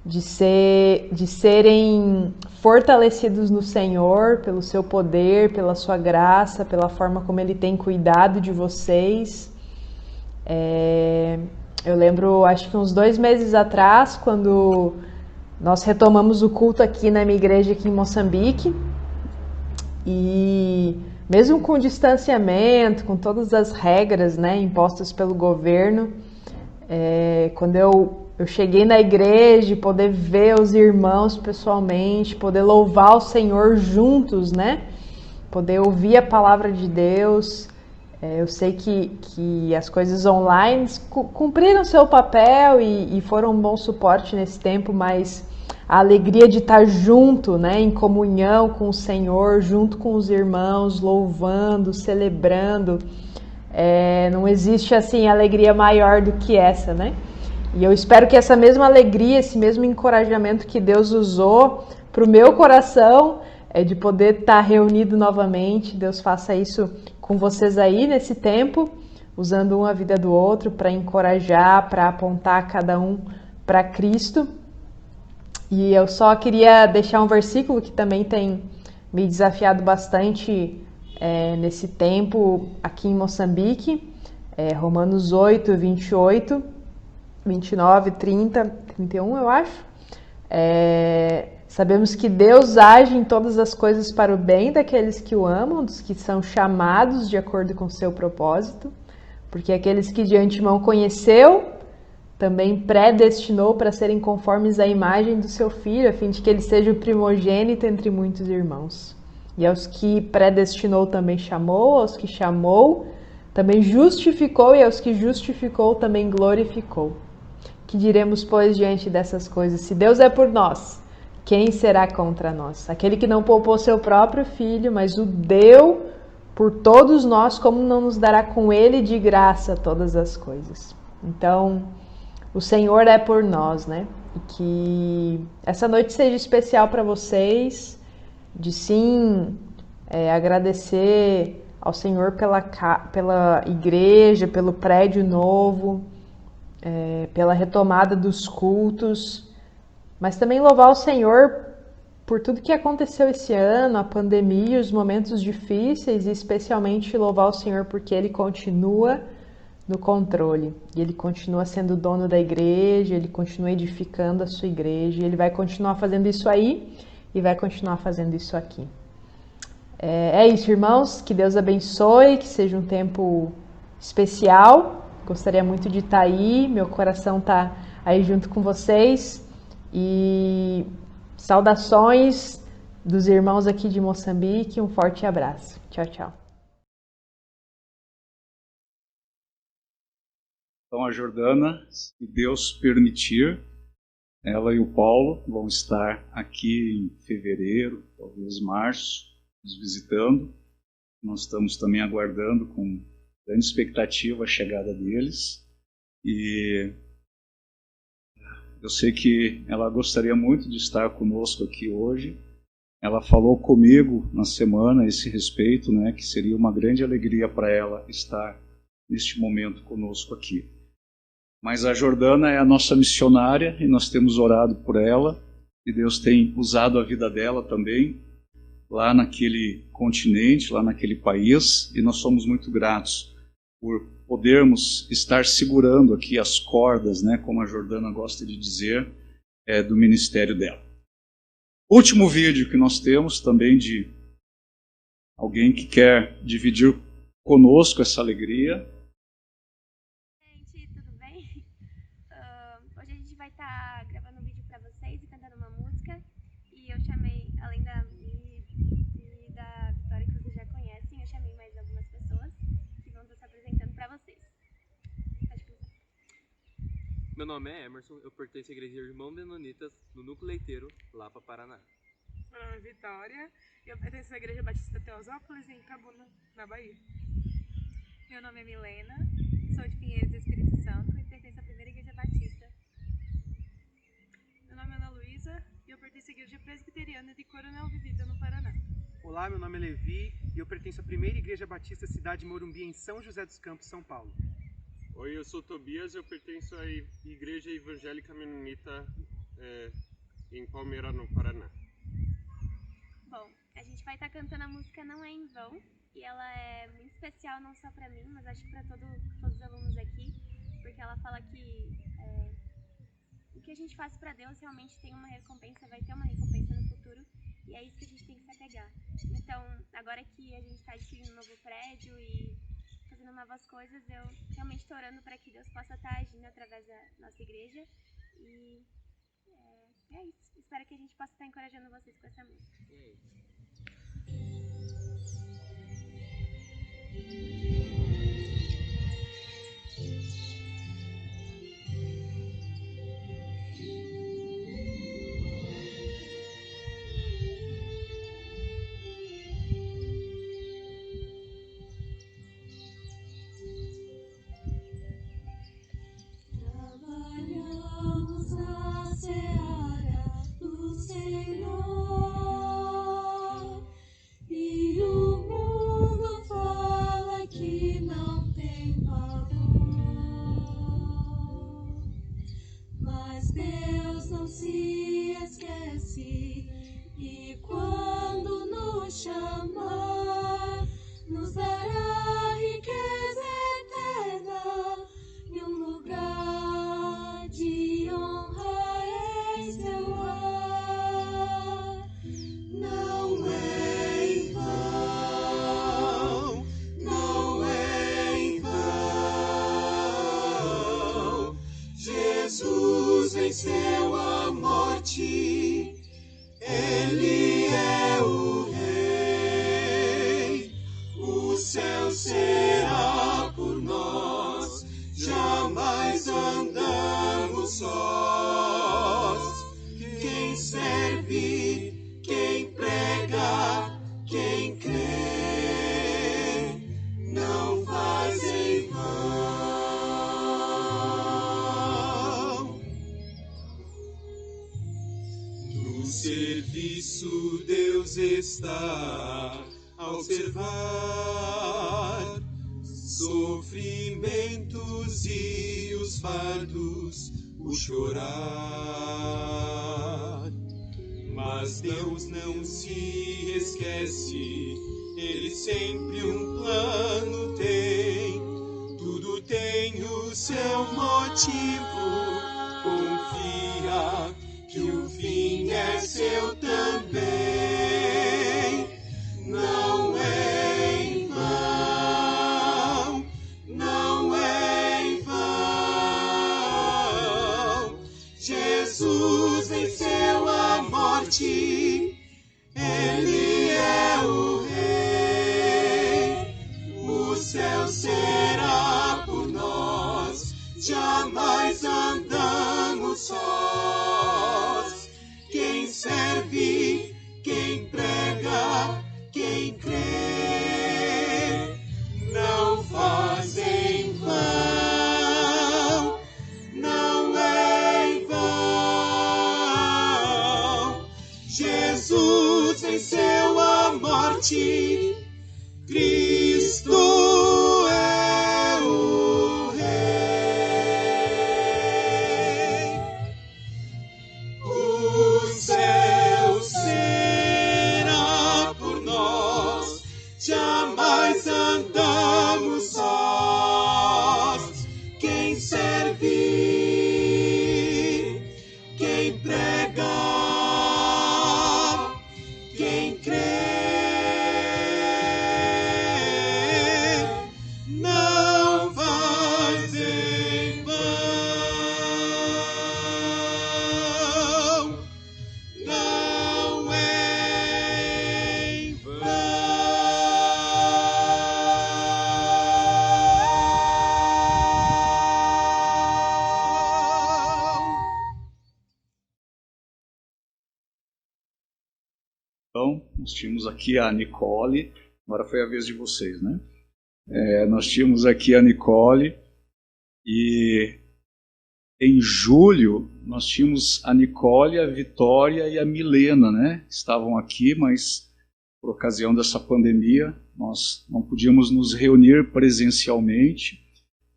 de serem fortalecidos no Senhor, pelo seu poder, pela sua graça, pela forma como Ele tem cuidado de vocês. Eu lembro, acho que uns 2 meses atrás, quando nós retomamos o culto aqui na minha igreja aqui em Moçambique, e mesmo com o distanciamento, com todas as regras, né, impostas pelo governo, quando eu cheguei na igreja, poder ver os irmãos pessoalmente, poder louvar o Senhor juntos, né, poder ouvir a palavra de Deus. Eu sei que as coisas online cumpriram seu papel e foram um bom suporte nesse tempo, mas a alegria de estar junto, né, em comunhão com o Senhor, junto com os irmãos, louvando, celebrando, não existe assim alegria maior do que essa, né? E eu espero que essa mesma alegria, esse mesmo encorajamento que Deus usou para o meu coração, de poder estar reunido novamente, Deus faça isso com vocês aí nesse tempo, usando um a vida do outro para encorajar, para apontar cada um para Cristo. E eu só queria deixar um versículo que também tem me desafiado bastante nesse tempo aqui em Moçambique, Romanos 8, 28, 29, 30, 31, eu acho. Sabemos que Deus age em todas as coisas para o bem daqueles que o amam, dos que são chamados de acordo com o seu propósito, porque aqueles que de antemão conheceu, também predestinou para serem conformes à imagem do seu Filho, a fim de que ele seja o primogênito entre muitos irmãos. E aos que predestinou também chamou, aos que chamou também justificou, e aos que justificou também glorificou. Que diremos, pois, diante dessas coisas? Se Deus é por nós, quem será contra nós? Aquele que não poupou seu próprio Filho, mas o deu por todos nós, como não nos dará com Ele de graça todas as coisas. Então, o Senhor é por nós, né? E que essa noite seja especial para vocês, de sim agradecer ao Senhor pela igreja, pelo prédio novo, pela retomada dos cultos, mas também louvar o Senhor por tudo que aconteceu esse ano, a pandemia, os momentos difíceis, e especialmente louvar o Senhor porque Ele continua no controle, e Ele continua sendo dono da igreja, Ele continua edificando a sua igreja, e Ele vai continuar fazendo isso aí e vai continuar fazendo isso aqui. É isso, irmãos, que Deus abençoe, que seja um tempo especial. Gostaria muito de estar aí, meu coração está aí junto com vocês, e saudações dos irmãos aqui de Moçambique, um forte abraço. Tchau, tchau. Então a Jordana, se Deus permitir, ela e o Paulo vão estar aqui em fevereiro, talvez março, nos visitando. Nós estamos também aguardando com grande expectativa a chegada deles. E eu sei que ela gostaria muito de estar conosco aqui hoje. Ela falou comigo na semana a esse respeito, né, que seria uma grande alegria para ela estar neste momento conosco aqui. Mas a Jordana é a nossa missionária e nós temos orado por ela, e Deus tem usado a vida dela também lá naquele continente, lá naquele país, e nós somos muito gratos por podermos estar segurando aqui as cordas, né, como a Jordana gosta de dizer, do ministério dela. Último vídeo que nós temos também de alguém que quer dividir conosco essa alegria. Gente, tudo bem? Hoje a gente vai estar gravando um vídeo para vocês e cantando uma música, e eu chamei, além da Mi e da Vitória, que vocês já conhecem, eu chamei mais algumas pessoas que vão estar se apresentando para vocês. Meu nome é Emerson, eu pertenço à Igreja Irmão Menonitas, no Núcleo Leiteiro, Lapa, Paraná. Meu nome é Vitória e eu pertenço à Igreja Batista Teosópolis, em Itabuna, na Bahia. Meu nome é Milena, sou de Pinheiros do Espírito Santo e pertenço à Primeira Igreja Batista. Meu nome é Ana Luísa e eu pertenço à Igreja Presbiteriana de Coronel Vivida, no Paraná. Olá, meu nome é Levi e eu pertenço à Primeira Igreja Batista Cidade Morumbi, em São José dos Campos, São Paulo. Oi, eu sou Tobias e eu pertenço à Igreja Evangélica Menonita em Palmeira, no Paraná. Bom, a gente vai estar cantando a música Não É Em Vão, e ela é muito especial não só para mim, mas acho que para todos os alunos aqui, porque ela fala que o que a gente faz para Deus realmente tem uma recompensa, vai ter uma recompensa no futuro, e é isso que a gente tem que se apegar. Então, agora que a gente está adquirindo um novo prédio e fazendo novas coisas, eu realmente estou orando para que Deus possa estar agindo através da nossa igreja, e é isso. Espero que a gente possa estar encorajando vocês com essa música. Trabalhamos na seara do Senhor, e o mundo fala que não tem valor, mas Deus não se esquece, e quando nos chamar, nos dará riqueza eterna e um lugar de honra em seu lar. Não é em vão, não é em vão. Jesus venceu a morte, Ele é o Rei. serviço Deus está a observar sofrimentos e os fardos, o chorar. Mas Deus não se esquece, Ele sempre um plano tem, tudo tem o seu motivo. Confia que o fim é seu também. Não é em vão, não é em vão. Jesus venceu a morte, Ele é o Rei. O céu será por nós, jamais andamos sós. Quem serve, quem prega, quem crê, não faz em vão, não é em vão. Jesus venceu a morte, Cristo é o Rei. O céu será por nós, jamais andamos sós. Quem serve, quem prega, quem crê, não faz em vão, não é em vão. Então, nós tínhamos aqui a Nicole, agora foi a vez de vocês, né? Nós tínhamos aqui a Nicole e em julho nós tínhamos a Nicole, a Vitória e a Milena, né? Estavam aqui, mas por ocasião dessa pandemia nós não podíamos nos reunir presencialmente,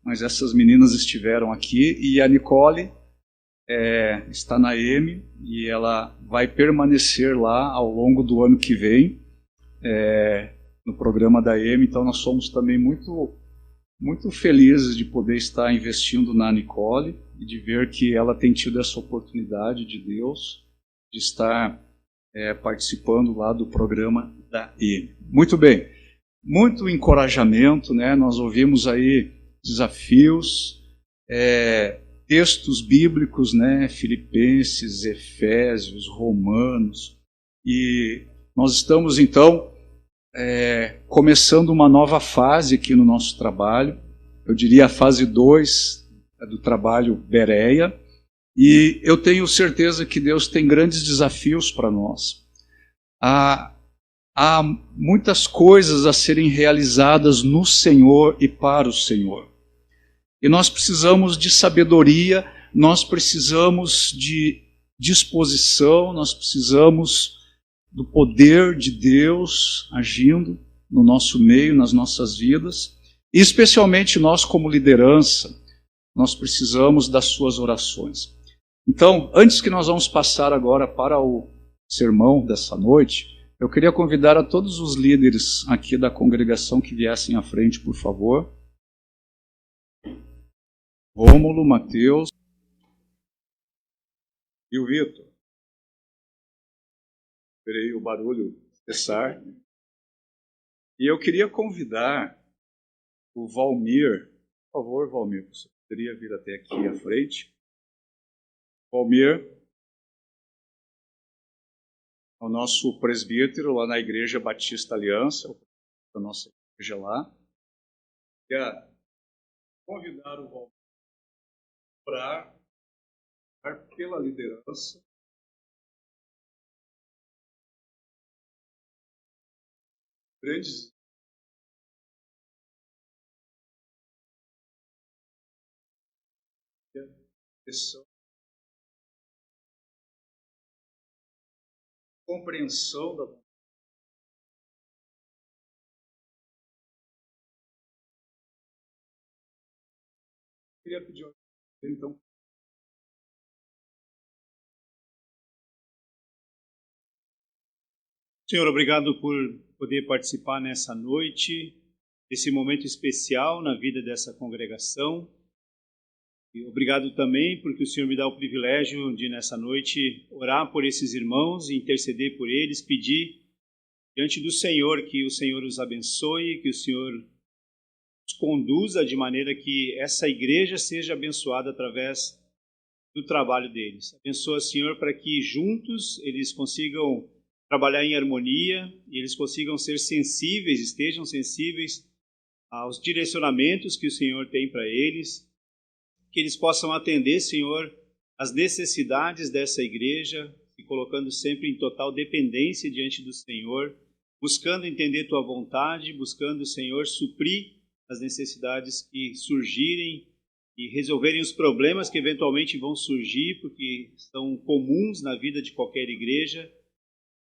mas essas meninas estiveram aqui e a Nicole está na EME e ela vai permanecer lá ao longo do ano que vem no programa da EME. Então nós somos também muito felizes de poder estar investindo na Nicole e de ver que ela tem tido essa oportunidade de Deus de estar participando lá do programa da EME. Muito bem, muito encorajamento, né? Nós ouvimos aí desafios, textos bíblicos, né? Filipenses, Efésios, Romanos, e nós estamos então começando uma nova fase aqui no nosso trabalho, eu diria a fase 2 do trabalho Bereia, e eu tenho certeza que Deus tem grandes desafios para nós. Há muitas coisas a serem realizadas no Senhor e para o Senhor. E nós precisamos de sabedoria, nós precisamos de disposição, nós precisamos do poder de Deus agindo no nosso meio, nas nossas vidas, e especialmente nós como liderança, nós precisamos das suas orações. Então, antes que nós vamos passar agora para o sermão dessa noite, eu queria convidar a todos os líderes aqui da congregação que viessem à frente, por favor. Rômulo, Mateus e o Vitor. Esperei o barulho cessar. E eu queria convidar o Valmir. Por favor, Valmir, você poderia vir até aqui à frente. Valmir é o nosso presbítero lá na Igreja Batista Aliança, da nossa igreja lá. Queria convidar o Valmir para orar pela liderança. Grandes compreensão da vontade. Eu queria pedir então. Senhor, obrigado por poder participar nessa noite, desse momento especial na vida dessa congregação. E obrigado também porque o Senhor me dá o privilégio de, nessa noite, orar por esses irmãos e interceder por eles, pedir diante do Senhor que o Senhor os abençoe, que o Senhor os conduza de maneira que essa igreja seja abençoada através do trabalho deles. Abençoa, Senhor, para que juntos eles consigam trabalhar em harmonia e eles consigam ser sensíveis, estejam sensíveis aos direcionamentos que o Senhor tem para eles, que eles possam atender, Senhor, as necessidades dessa igreja, se colocando sempre em total dependência diante do Senhor, buscando entender Tua vontade, buscando, Senhor, suprir as necessidades que surgirem e resolverem os problemas que eventualmente vão surgir, porque são comuns na vida de qualquer igreja.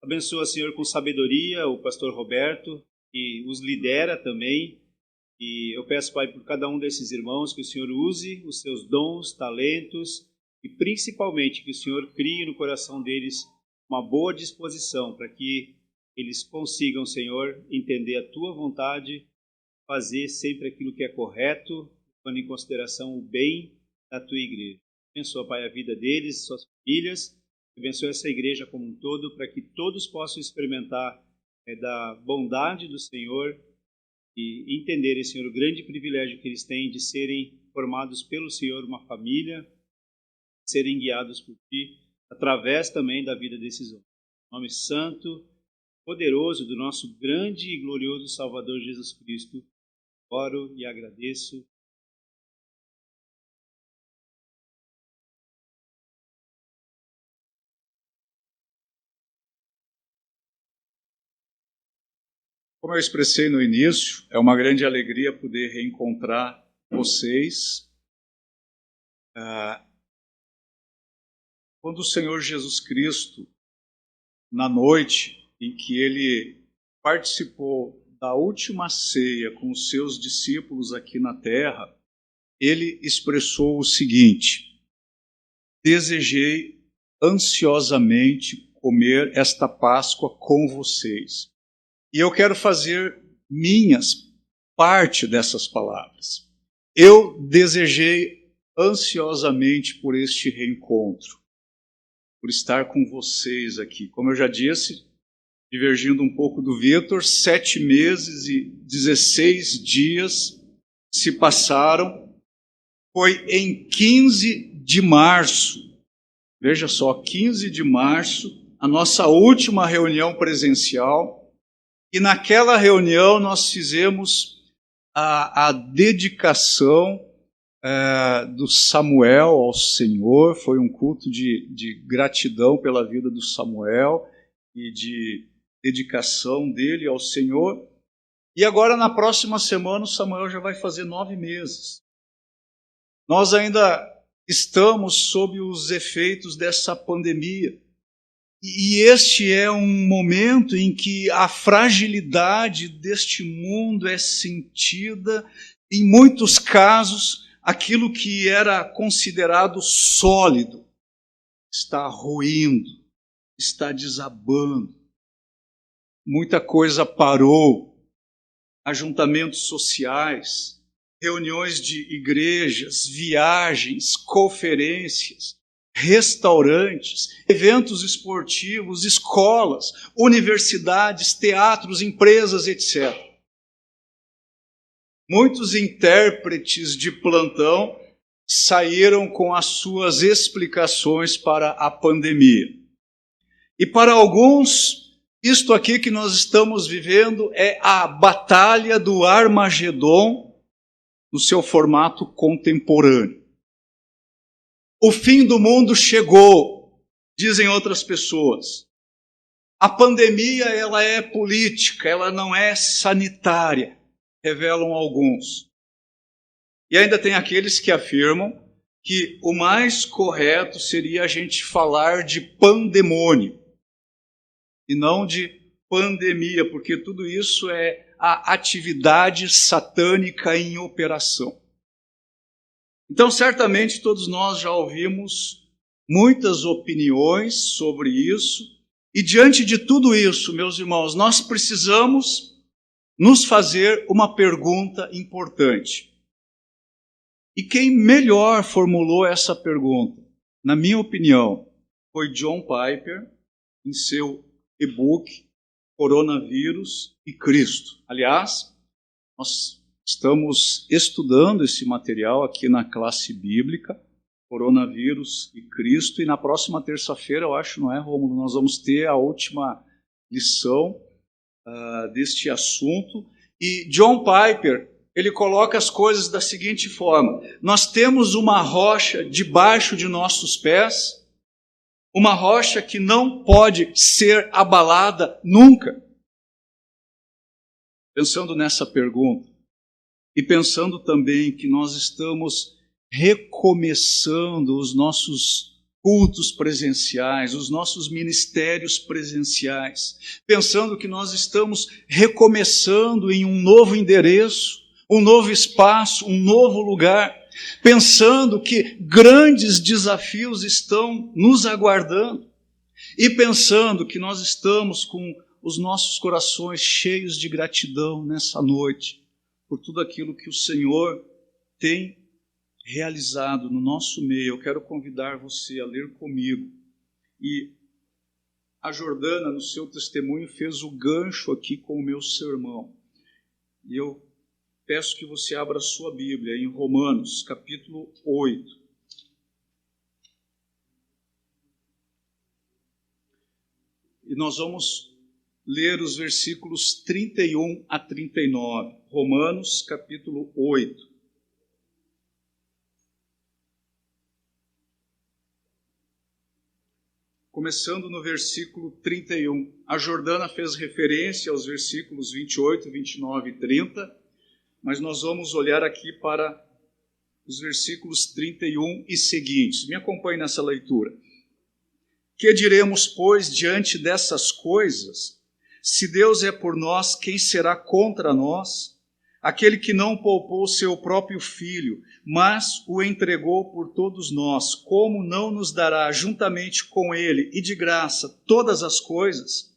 Abençoa, Senhor, com sabedoria o pastor Roberto, que os lidera também. E eu peço, Pai, por cada um desses irmãos, que o Senhor use os seus dons, talentos e principalmente que o Senhor crie no coração deles uma boa disposição para que eles consigam, Senhor, entender a Tua vontade, fazer sempre aquilo que é correto, levando em consideração o bem da Tua igreja. Abençoa, Pai, a vida deles, suas famílias. Abençoe essa igreja como um todo, para que todos possam experimentar da bondade do Senhor e entenderem, Senhor, o grande privilégio que eles têm de serem formados pelo Senhor, uma família, serem guiados por Ti, através também da vida desses homens. Em nome santo, poderoso do nosso grande e glorioso Salvador Jesus Cristo, oro e agradeço. Como eu expressei no início, é uma grande alegria poder reencontrar vocês. Quando o Senhor Jesus Cristo, na noite em que Ele participou da última ceia com os seus discípulos aqui na terra, Ele expressou o seguinte: desejei ansiosamente comer esta Páscoa com vocês. E eu quero fazer minhas parte dessas palavras. Eu desejei ansiosamente por este reencontro, por estar com vocês aqui. Como eu já disse, divergindo um pouco do Vitor, 7 meses e 16 dias se passaram. Foi em 15 de março, veja só, 15 de março, a nossa última reunião presencial. E naquela reunião nós fizemos a dedicação do Samuel ao Senhor. Foi um culto de gratidão pela vida do Samuel e de dedicação dele ao Senhor. E agora, na próxima semana, o Samuel já vai fazer 9 meses. Nós ainda estamos sob os efeitos dessa pandemia. E este é um momento em que a fragilidade deste mundo é sentida, em muitos casos, aquilo que era considerado sólido está ruindo, está desabando. Muita coisa parou, ajuntamentos sociais, reuniões de igrejas, viagens, conferências, restaurantes, eventos esportivos, escolas, universidades, teatros, empresas, etc. Muitos intérpretes de plantão saíram com as suas explicações para a pandemia. E para alguns, isto aqui que nós estamos vivendo é a batalha do Armagedon no seu formato contemporâneo. O fim do mundo chegou, dizem outras pessoas. A pandemia, ela é política, ela não é sanitária, revelam alguns. E ainda tem aqueles que afirmam que o mais correto seria a gente falar de pandemônio. e não de pandemia, porque tudo isso é a atividade satânica em operação. Então, certamente, todos nós já ouvimos muitas opiniões sobre isso, e diante de tudo isso, meus irmãos, nós precisamos nos fazer uma pergunta importante. E quem melhor formulou essa pergunta, na minha opinião, foi John Piper, em seu e-book Coronavírus e Cristo. Aliás, nós estamos estudando esse material aqui na classe bíblica, Coronavírus e Cristo, e na próxima terça-feira, eu acho, não é, Rômulo? Nós vamos ter a última lição deste assunto. E John Piper, ele coloca as coisas da seguinte forma: nós temos uma rocha debaixo de nossos pés, uma rocha que não pode ser abalada nunca. Pensando nessa pergunta, e pensando também que nós estamos recomeçando os nossos cultos presenciais, os nossos ministérios presenciais, pensando que nós estamos recomeçando em um novo endereço, um novo espaço, um novo lugar, pensando que grandes desafios estão nos aguardando e pensando que nós estamos com os nossos corações cheios de gratidão nessa noite por tudo aquilo que o Senhor tem realizado no nosso meio. Eu quero convidar você a ler comigo. E a Jordana, no seu testemunho, fez o gancho aqui com o meu sermão. E eu peço que você abra a sua Bíblia em Romanos, capítulo 8. E nós vamos ler os versículos 31 a 39. Romanos, capítulo 8. Começando no versículo 31. A Jordana fez referência aos versículos 28, 29 e 30, mas nós vamos olhar aqui para os versículos 31 e seguintes. Me acompanhe nessa leitura. Que diremos, pois, diante dessas coisas? Se Deus é por nós, quem será contra nós? Aquele que não poupou seu próprio filho, mas o entregou por todos nós, como não nos dará juntamente com ele e de graça todas as coisas?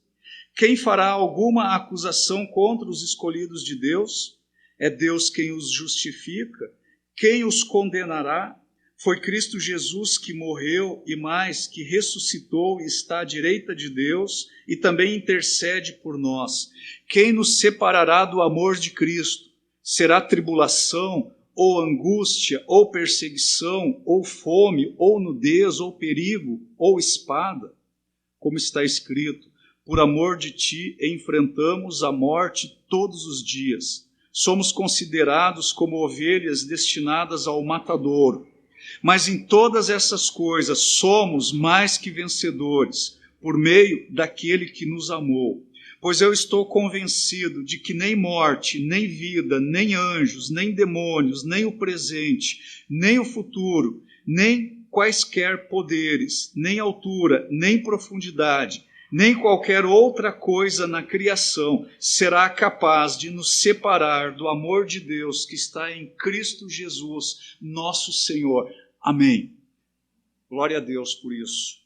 Quem fará alguma acusação contra os escolhidos de Deus? É Deus quem os justifica. Quem os condenará? Foi Cristo Jesus que morreu e mais, que ressuscitou e está à direita de Deus e também intercede por nós. Quem nos separará do amor de Cristo? Será tribulação, ou angústia, ou perseguição, ou fome, ou nudez, ou perigo, ou espada? Como está escrito, por amor de ti enfrentamos a morte todos os dias. Somos considerados como ovelhas destinadas ao matadouro. Mas em todas essas coisas somos mais que vencedores, por meio daquele que nos amou. Pois eu estou convencido de que nem morte, nem vida, nem anjos, nem demônios, nem o presente, nem o futuro, nem quaisquer poderes, nem altura, nem profundidade, nem qualquer outra coisa na criação será capaz de nos separar do amor de Deus que está em Cristo Jesus, nosso Senhor. Amém. Glória a Deus por isso.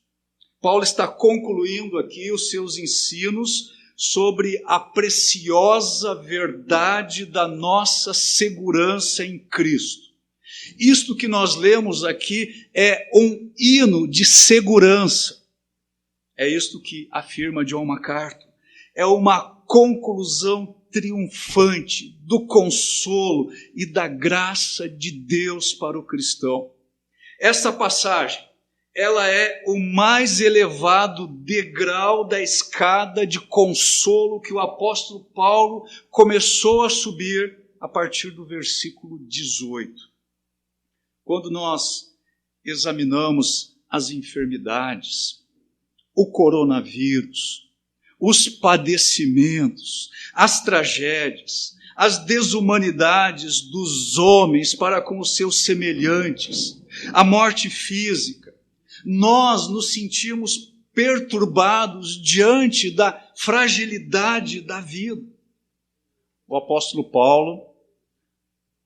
Paulo está concluindo aqui os seus ensinos sobre a preciosa verdade da nossa segurança em Cristo. Isto que nós lemos aqui é um hino de segurança. É isto que afirma John MacArthur. É uma conclusão triunfante do consolo e da graça de Deus para o cristão. Essa passagem, ela é o mais elevado degrau da escada de consolo que o apóstolo Paulo começou a subir a partir do versículo 18. Quando nós examinamos as enfermidades, o coronavírus, os padecimentos, as tragédias, as desumanidades dos homens para com os seus semelhantes, a morte física, nós nos sentimos perturbados diante da fragilidade da vida. O apóstolo Paulo,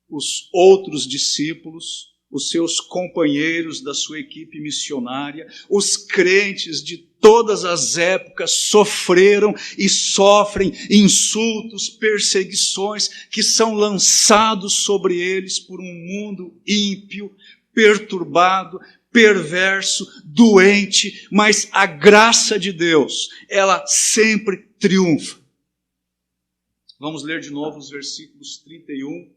os outros discípulos, os seus companheiros da sua equipe missionária, os crentes de todas as épocas sofreram e sofrem insultos, perseguições que são lançados sobre eles por um mundo ímpio, perturbado, perverso, doente, mas a graça de Deus, ela sempre triunfa. Vamos ler de novo os versículos 31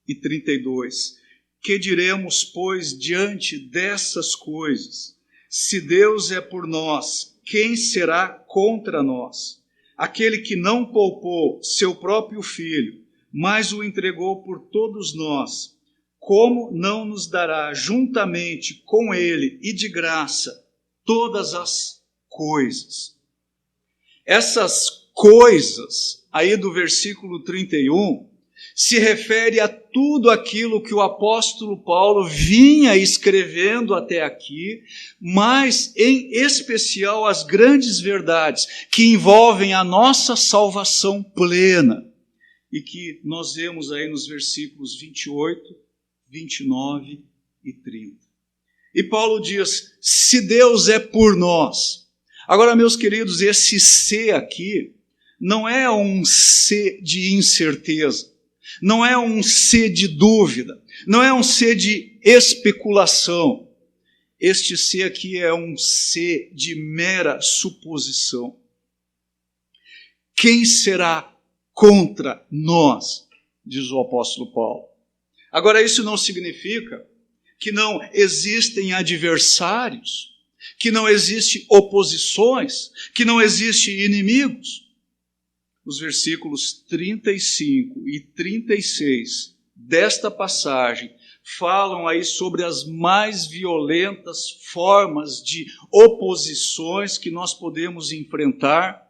e 32. Que diremos, pois, diante dessas coisas? Se Deus é por nós, quem será contra nós? Aquele que não poupou seu próprio filho, mas o entregou por todos nós, como não nos dará juntamente com ele e de graça todas as coisas? Essas coisas, aí do versículo 31, se refere a tudo aquilo que o apóstolo Paulo vinha escrevendo até aqui, mas em especial as grandes verdades que envolvem a nossa salvação plena e que nós vemos aí nos versículos 28, 29 e 30. E Paulo diz, se Deus é por nós. Agora, meus queridos, esse se aqui não é um se de incerteza, não é um se de dúvida, não é um se de especulação. Este se aqui é um se de mera suposição. Quem será contra nós? Diz o apóstolo Paulo. Agora, isso não significa que não existem adversários, que não existem oposições, que não existem inimigos. Os versículos 35 e 36 desta passagem falam aí sobre as mais violentas formas de oposições que nós podemos enfrentar,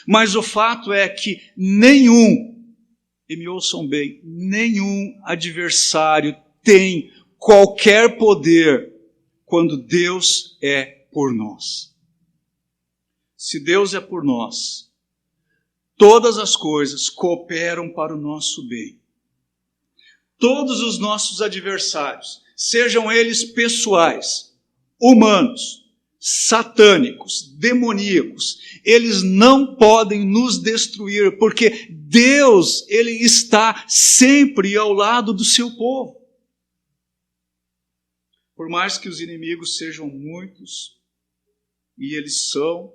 mas o fato é que nenhum, e me ouçam bem, nenhum adversário tem qualquer poder quando Deus é por nós. Se Deus é por nós, todas as coisas cooperam para o nosso bem. Todos os nossos adversários, sejam eles pessoais, humanos, satânicos, demoníacos, eles não podem nos destruir, porque Deus, ele está sempre ao lado do seu povo. Por mais que os inimigos sejam muitos, e eles são,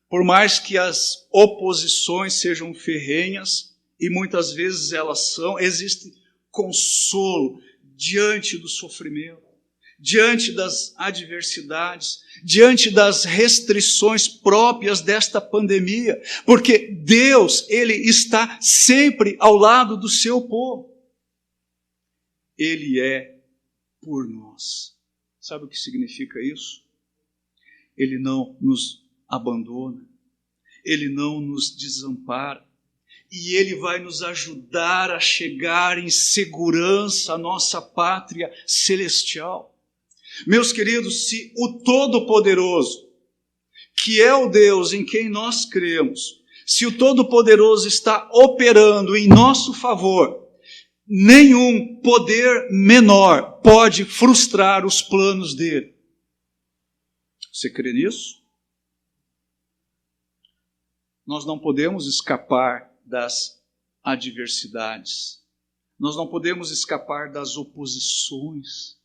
por mais que as oposições sejam ferrenhas, e muitas vezes elas são, existe consolo diante do sofrimento, diante das adversidades, diante das restrições próprias desta pandemia, porque Deus, ele está sempre ao lado do seu povo. Ele é por nós. Sabe o que significa isso? Ele não nos abandona, ele não nos desampara, e ele vai nos ajudar a chegar em segurança à nossa pátria celestial. Meus queridos, se o Todo-Poderoso, que é o Deus em quem nós cremos, se o Todo-Poderoso está operando em nosso favor, nenhum poder menor pode frustrar os planos dele. Você crê nisso? Nós não podemos escapar das adversidades. Nós não podemos escapar das oposições,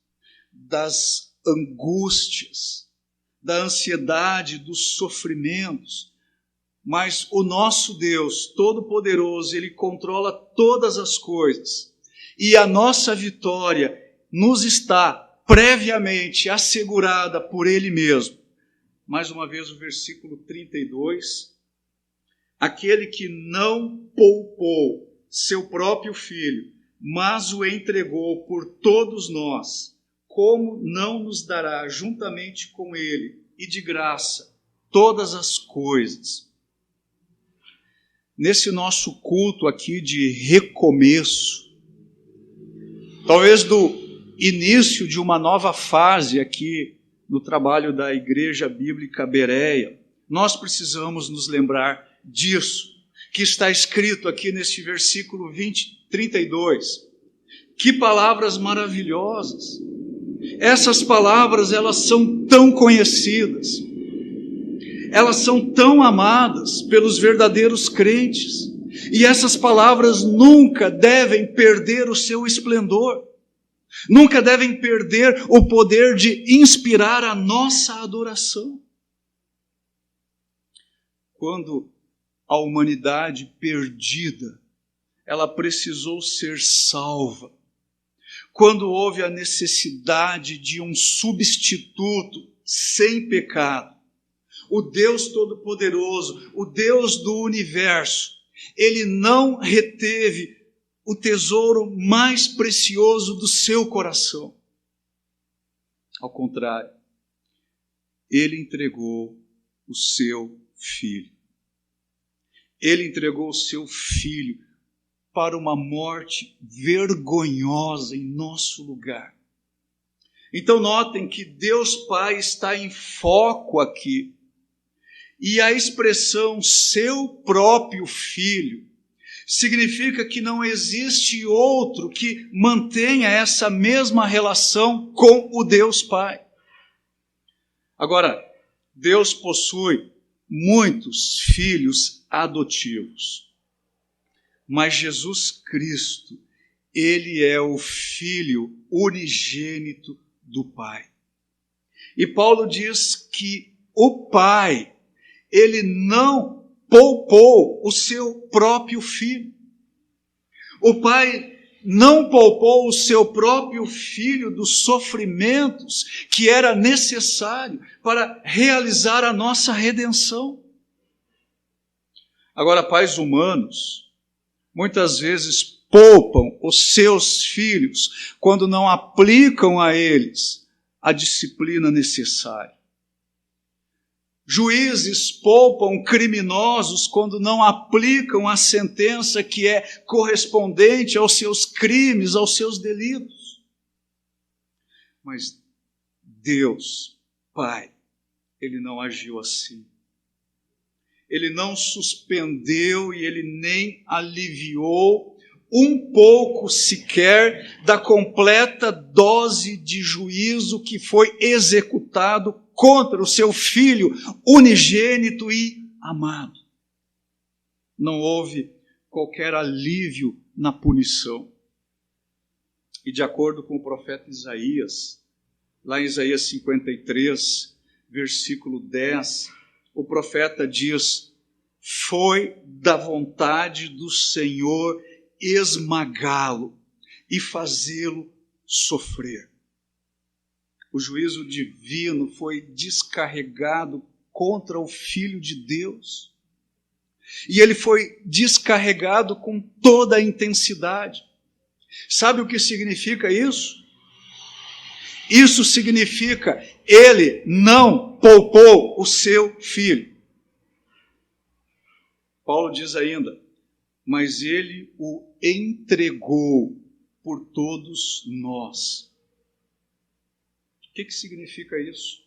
das angústias, da ansiedade, dos sofrimentos. Mas o nosso Deus Todo-Poderoso, ele controla todas as coisas. E a nossa vitória nos está previamente assegurada por ele mesmo. Mais uma vez o versículo 32. Aquele que não poupou seu próprio filho, mas o entregou por todos nós, como não nos dará juntamente com ele e de graça todas as coisas? Nesse nosso culto aqui de recomeço, talvez do início de uma nova fase aqui no trabalho da Igreja Bíblica Bereia, nós precisamos nos lembrar disso, que está escrito aqui neste versículo 32. Que palavras maravilhosas! Essas palavras, elas são tão conhecidas, elas são tão amadas pelos verdadeiros crentes, e essas palavras nunca devem perder o seu esplendor, nunca devem perder o poder de inspirar a nossa adoração. Quando a humanidade perdida, ela precisou ser salva, quando houve a necessidade de um substituto sem pecado, o Deus Todo-Poderoso, o Deus do universo, Ele não reteve o tesouro mais precioso do seu coração. Ao contrário, Ele entregou o seu Filho. Ele entregou o seu Filho para uma morte vergonhosa em nosso lugar. Então notem que Deus Pai está em foco aqui. E a expressão seu próprio Filho significa que não existe outro que mantenha essa mesma relação com o Deus Pai. Agora, Deus possui muitos filhos adotivos. Mas Jesus Cristo, Ele é o Filho unigênito do Pai. E Paulo diz que o Pai, Ele não poupou o seu próprio Filho. O Pai não poupou o seu próprio Filho dos sofrimentos que era necessário para realizar a nossa redenção. Agora, pais humanos muitas vezes poupam os seus filhos quando não aplicam a eles a disciplina necessária. Juízes poupam criminosos quando não aplicam a sentença que é correspondente aos seus crimes, aos seus delitos. Mas Deus, Pai, Ele não agiu assim. Ele não suspendeu e Ele nem aliviou um pouco sequer da completa dose de juízo que foi executado contra o seu Filho unigênito e amado. Não houve qualquer alívio na punição. E de acordo com o profeta Isaías, lá em Isaías 53, versículo 10, o profeta diz: foi da vontade do Senhor esmagá-lo e fazê-lo sofrer. O juízo divino foi descarregado contra o Filho de Deus. E ele foi descarregado com toda a intensidade. Sabe o que significa isso? Isso significa, ele não poupou o seu Filho. Paulo diz ainda, mas ele o entregou por todos nós. O que significa isso?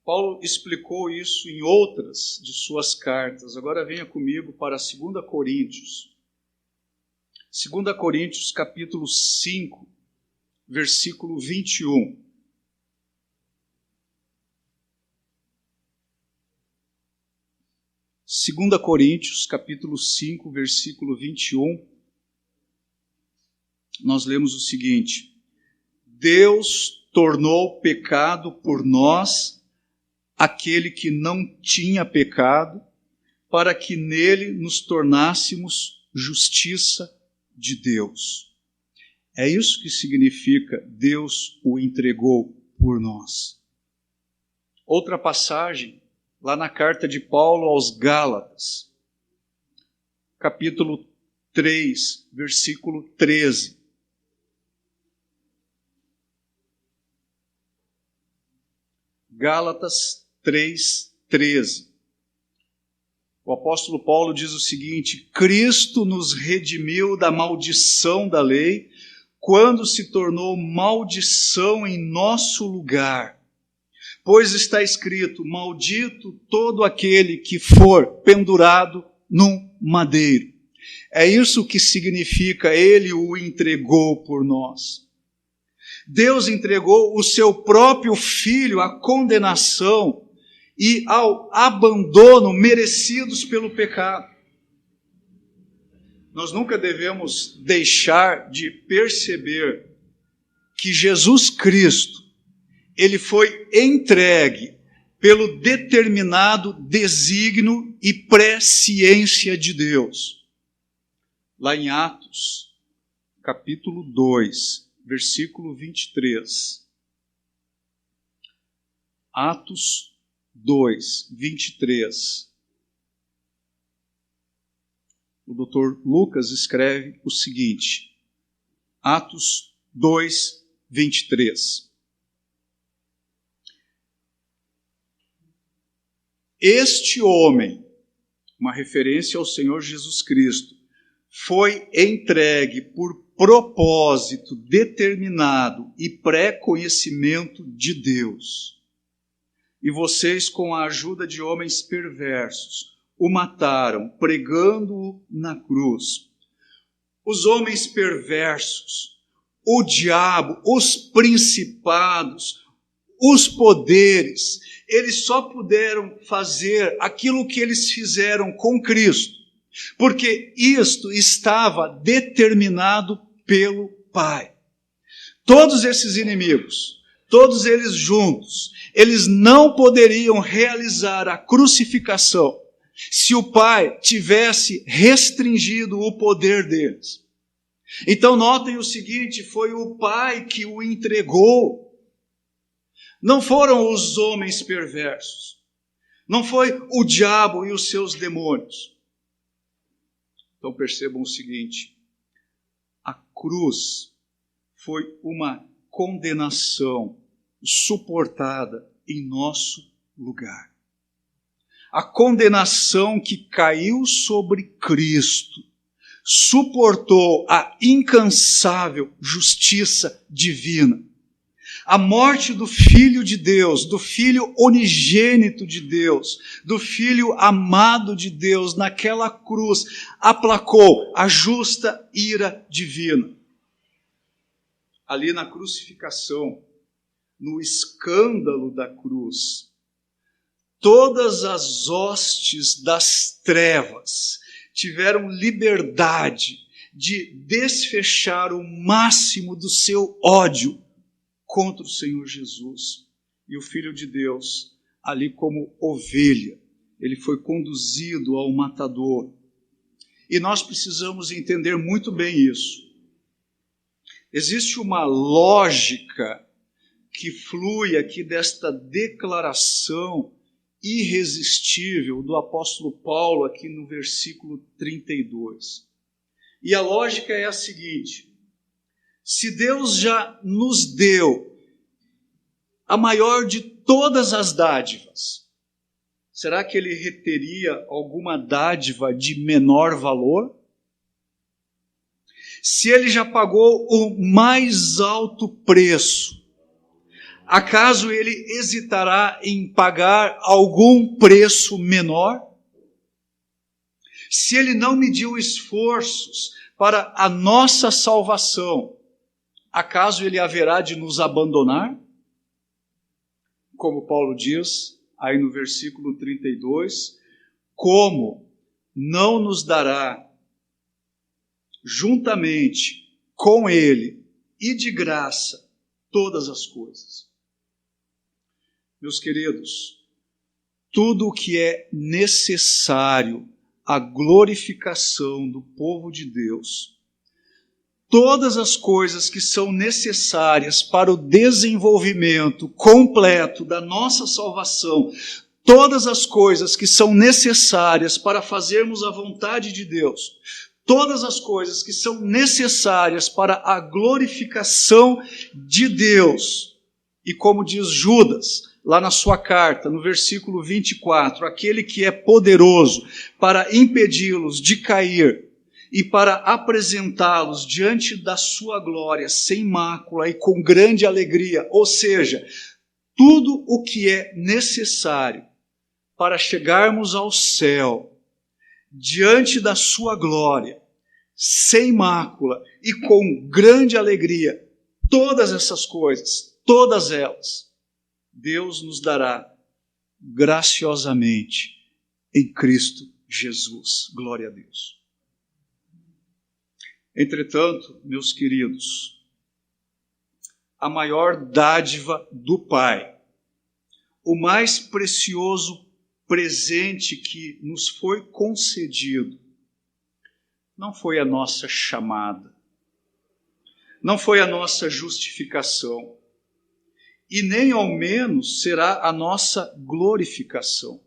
Paulo explicou isso em outras de suas cartas. Agora venha comigo para 2 Coríntios. 2 Coríntios capítulo 5, versículo 21. Segunda Coríntios, capítulo 5, versículo 21, nós lemos o seguinte: Deus tornou pecado por nós aquele que não tinha pecado, para que nele nos tornássemos justiça de Deus. É isso que significa Deus o entregou por nós. Outra passagem, lá na carta de Paulo aos Gálatas, capítulo 3, versículo 13. Gálatas 3, 13. O apóstolo Paulo diz o seguinte: Cristo nos redimiu da maldição da lei, quando se tornou maldição em nosso lugar. Pois está escrito: maldito todo aquele que for pendurado num madeiro. É isso que significa, ele o entregou por nós. Deus entregou o seu próprio Filho à condenação e ao abandono merecidos pelo pecado. Nós nunca devemos deixar de perceber que Jesus Cristo, ele foi entregue pelo determinado desígnio e presciência de Deus. Lá em Atos, capítulo 2, versículo 23. Atos 2, 23. O Dr. Lucas escreve o seguinte, Atos 2, 23. Este homem, uma referência ao Senhor Jesus Cristo, foi entregue por propósito determinado e pré-conhecimento de Deus. E vocês, com a ajuda de homens perversos, o mataram, pregando-o na cruz. Os homens perversos, o diabo, os principados, os poderes, eles só puderam fazer aquilo que eles fizeram com Cristo, porque isto estava determinado pelo Pai. Todos esses inimigos, todos eles juntos, eles não poderiam realizar a crucificação se o Pai tivesse restringido o poder deles. Então notem o seguinte, foi o Pai que o entregou. Não foram os homens perversos. Não foi o diabo e os seus demônios. Então percebam o seguinte, a cruz foi uma condenação suportada em nosso lugar. A condenação que caiu sobre Cristo suportou a incansável justiça divina. A morte do Filho de Deus, do Filho unigênito de Deus, do Filho amado de Deus, naquela cruz, aplacou a justa ira divina. Ali na crucificação, no escândalo da cruz, todas as hostes das trevas tiveram liberdade de desfechar o máximo do seu ódio contra o Senhor Jesus. E o Filho de Deus, ali como ovelha, ele foi conduzido ao matador. E nós precisamos entender muito bem isso. Existe uma lógica que flui aqui desta declaração irresistível do apóstolo Paulo aqui no versículo 32. E a lógica é a seguinte: se Deus já nos deu a maior de todas as dádivas, será que ele reteria alguma dádiva de menor valor? Se ele já pagou o mais alto preço, acaso ele hesitará em pagar algum preço menor? Se ele não mediu esforços para a nossa salvação, acaso ele haverá de nos abandonar? Como Paulo diz aí no versículo 32, como não nos dará juntamente com ele e de graça todas as coisas. Meus queridos, tudo o que é necessário à glorificação do povo de Deus, todas as coisas que são necessárias para o desenvolvimento completo da nossa salvação, todas as coisas que são necessárias para fazermos a vontade de Deus, todas as coisas que são necessárias para a glorificação de Deus, e como diz Judas, lá na sua carta, no versículo 24, aquele que é poderoso para impedi-los de cair e para apresentá-los diante da sua glória, sem mácula e com grande alegria. Ou seja, tudo o que é necessário para chegarmos ao céu, diante da sua glória, sem mácula e com grande alegria, todas essas coisas, todas elas, Deus nos dará graciosamente em Cristo Jesus. Glória a Deus. Entretanto, meus queridos, a maior dádiva do Pai, o mais precioso presente que nos foi concedido, não foi a nossa chamada, não foi a nossa justificação, e nem ao menos será a nossa glorificação.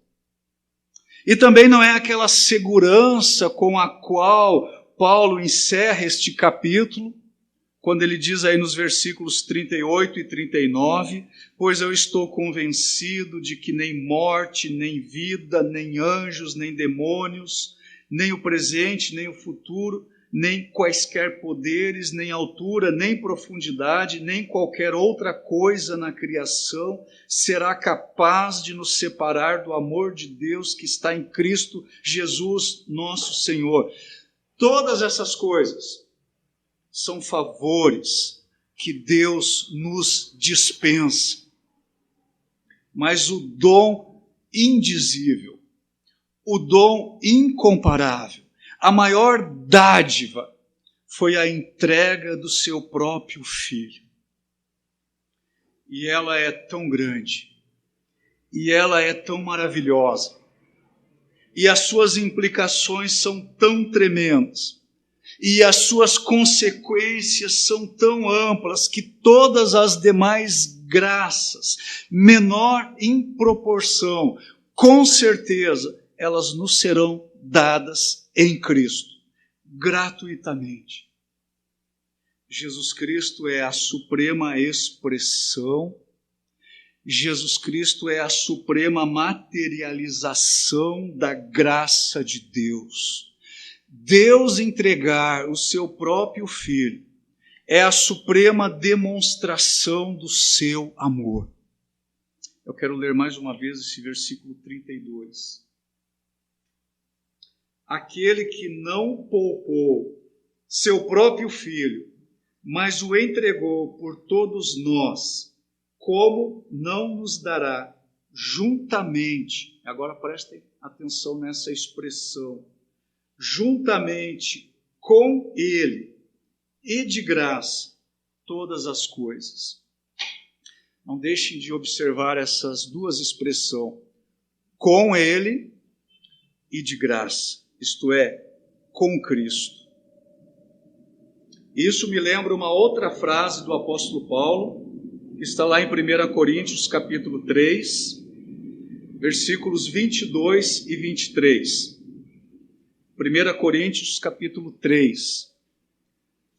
E também não é aquela segurança com a qual Paulo encerra este capítulo, quando ele diz aí nos versículos 38 e 39, pois eu estou convencido de que nem morte, nem vida, nem anjos, nem demônios, nem o presente, nem o futuro, nem quaisquer poderes, nem altura, nem profundidade, nem qualquer outra coisa na criação será capaz de nos separar do amor de Deus que está em Cristo Jesus, nosso Senhor. Todas essas coisas são favores que Deus nos dispensa. Mas o dom indizível, o dom incomparável, a maior dádiva foi a entrega do seu próprio Filho. E ela é tão grande, e ela é tão maravilhosa, e as suas implicações são tão tremendas, e as suas consequências são tão amplas, que todas as demais graças, menor em proporção, com certeza, elas nos serão dadas em Cristo, gratuitamente. Jesus Cristo é a suprema expressão, Jesus Cristo é a suprema materialização da graça de Deus. Deus entregar o seu próprio Filho é a suprema demonstração do seu amor. Eu quero ler mais uma vez esse versículo 32. Aquele que não poupou seu próprio Filho, mas o entregou por todos nós, como não nos dará juntamente, agora prestem atenção nessa expressão, juntamente com Ele e de graça todas as coisas. Não deixem de observar essas duas expressões, com Ele e de graça, isto é, com Cristo. Isso me lembra uma outra frase do apóstolo Paulo, que está lá em 1 Coríntios capítulo 3, versículos 22 e 23. 1 Coríntios capítulo 3,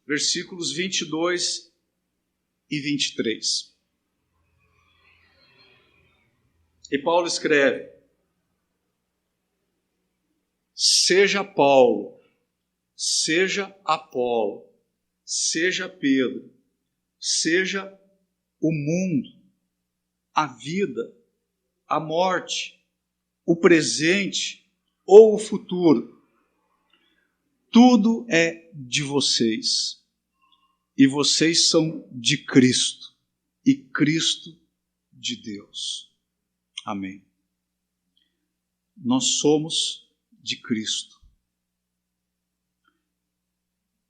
versículos 22 e 23. E Paulo escreve: seja Paulo, seja Apolo, seja Pedro, seja o mundo, a vida, a morte, o presente ou o futuro, tudo é de vocês, e vocês são de Cristo, e Cristo de Deus. Amém. Nós somos de Cristo.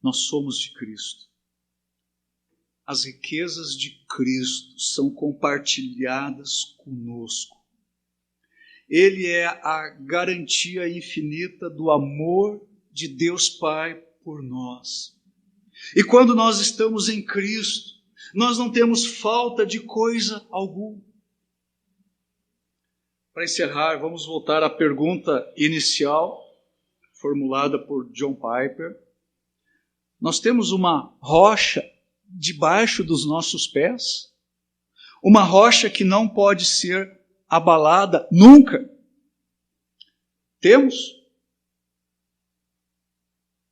Nós somos de Cristo. As riquezas de Cristo são compartilhadas conosco. Ele é a garantia infinita do amor de Deus Pai por nós. E quando nós estamos em Cristo, nós não temos falta de coisa alguma. Para encerrar, vamos voltar à pergunta inicial, formulada por John Piper. Nós temos uma rocha debaixo dos nossos pés? Uma rocha que não pode ser abalada nunca? Temos?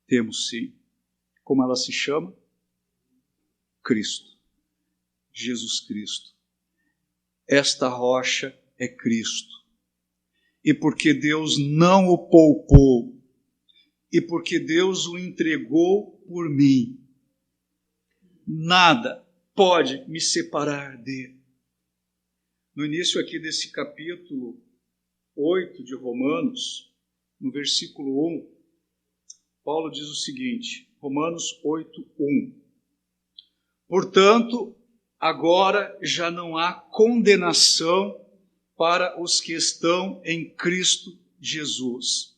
Temos sim. Como ela se chama? Cristo. Jesus Cristo. Esta rocha é Cristo. E porque Deus não o poupou, e porque Deus o entregou por mim, nada pode me separar dele. No início aqui desse capítulo 8 de Romanos, no versículo 1, Paulo diz o seguinte, Romanos 8, 1. Portanto, agora já não há condenação para os que estão em Cristo Jesus.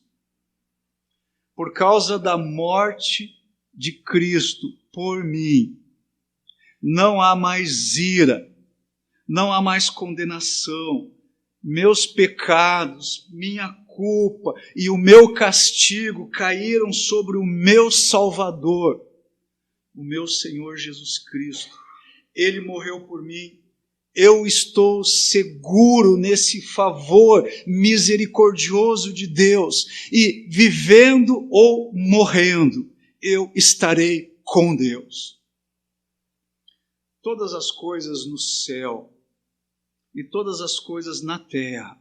Por causa da morte de Cristo por mim, não há mais ira, não há mais condenação. Meus pecados, minha culpa e o meu castigo caíram sobre o meu Salvador, o meu Senhor Jesus Cristo. Ele morreu por mim. Eu estou seguro nesse favor misericordioso de Deus. E vivendo ou morrendo, eu estarei com Deus. Todas as coisas no céu e todas as coisas na terra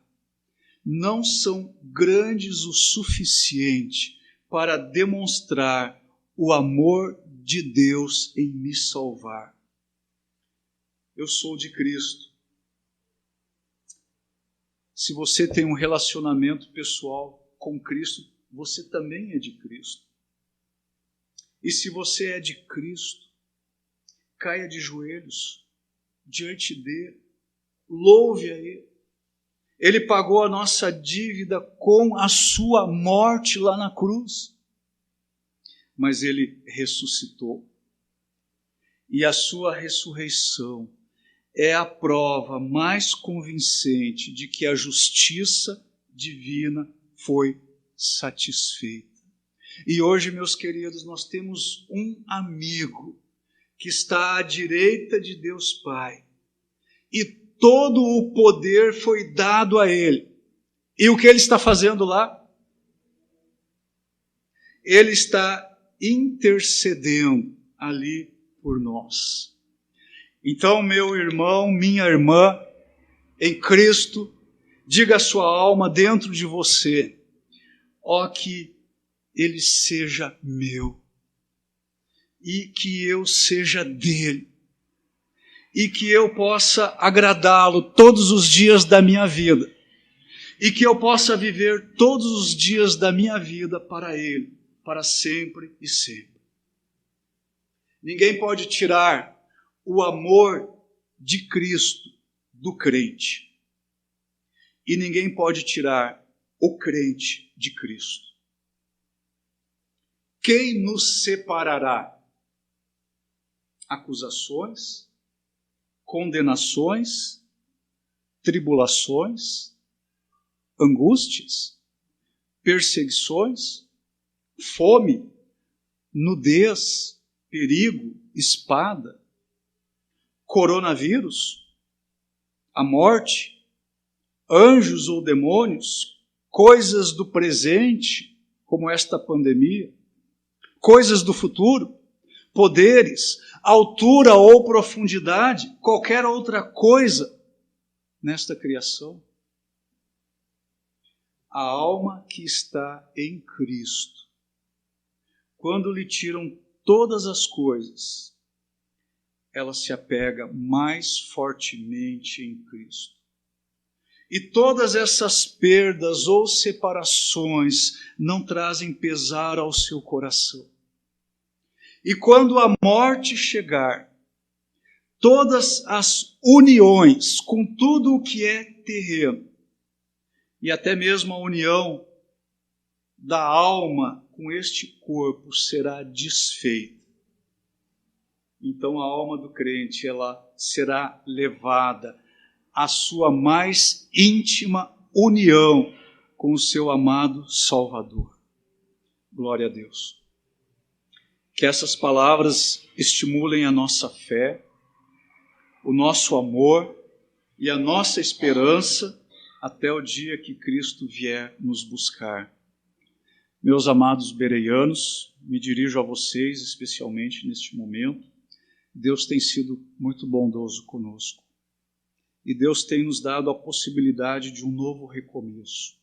não são grandes o suficiente para demonstrar o amor de Deus em me salvar. Eu sou de Cristo. Se você tem um relacionamento pessoal com Cristo, você também é de Cristo. E se você é de Cristo, caia de joelhos diante dele, louve a ele. Ele pagou a nossa dívida com a sua morte lá na cruz. Mas ele ressuscitou. E a sua ressurreição é a prova mais convincente de que a justiça divina foi satisfeita. E hoje, meus queridos, nós temos um amigo que está à direita de Deus Pai. E todo o poder foi dado a ele. E o que ele está fazendo lá? Ele está intercedendo ali por nós. Então, meu irmão, minha irmã, em Cristo, diga a sua alma dentro de você, ó, que ele seja meu, e que eu seja dele, e que eu possa agradá-lo todos os dias da minha vida, e que eu possa viver todos os dias da minha vida para ele, para sempre e sempre. Ninguém pode tirar o amor de Cristo do crente. E ninguém pode tirar o crente de Cristo. Quem nos separará? Acusações, condenações, tribulações, angústias, perseguições, fome, nudez, perigo, espada, coronavírus, a morte, anjos ou demônios, coisas do presente, como esta pandemia, coisas do futuro, poderes, altura ou profundidade, qualquer outra coisa nesta criação. A alma que está em Cristo, quando lhe tiram todas as coisas, ela se apega mais fortemente em Cristo. E todas essas perdas ou separações não trazem pesar ao seu coração. E quando a morte chegar, todas as uniões com tudo o que é terreno, e até mesmo a união da alma com este corpo será desfeita. Então a alma do crente, ela será levada à sua mais íntima união com o seu amado Salvador. Glória a Deus. Que essas palavras estimulem a nossa fé, o nosso amor e a nossa esperança até o dia que Cristo vier nos buscar. Meus amados bereianos, me dirijo a vocês especialmente neste momento. Deus tem sido muito bondoso conosco. E Deus tem nos dado a possibilidade de um novo recomeço.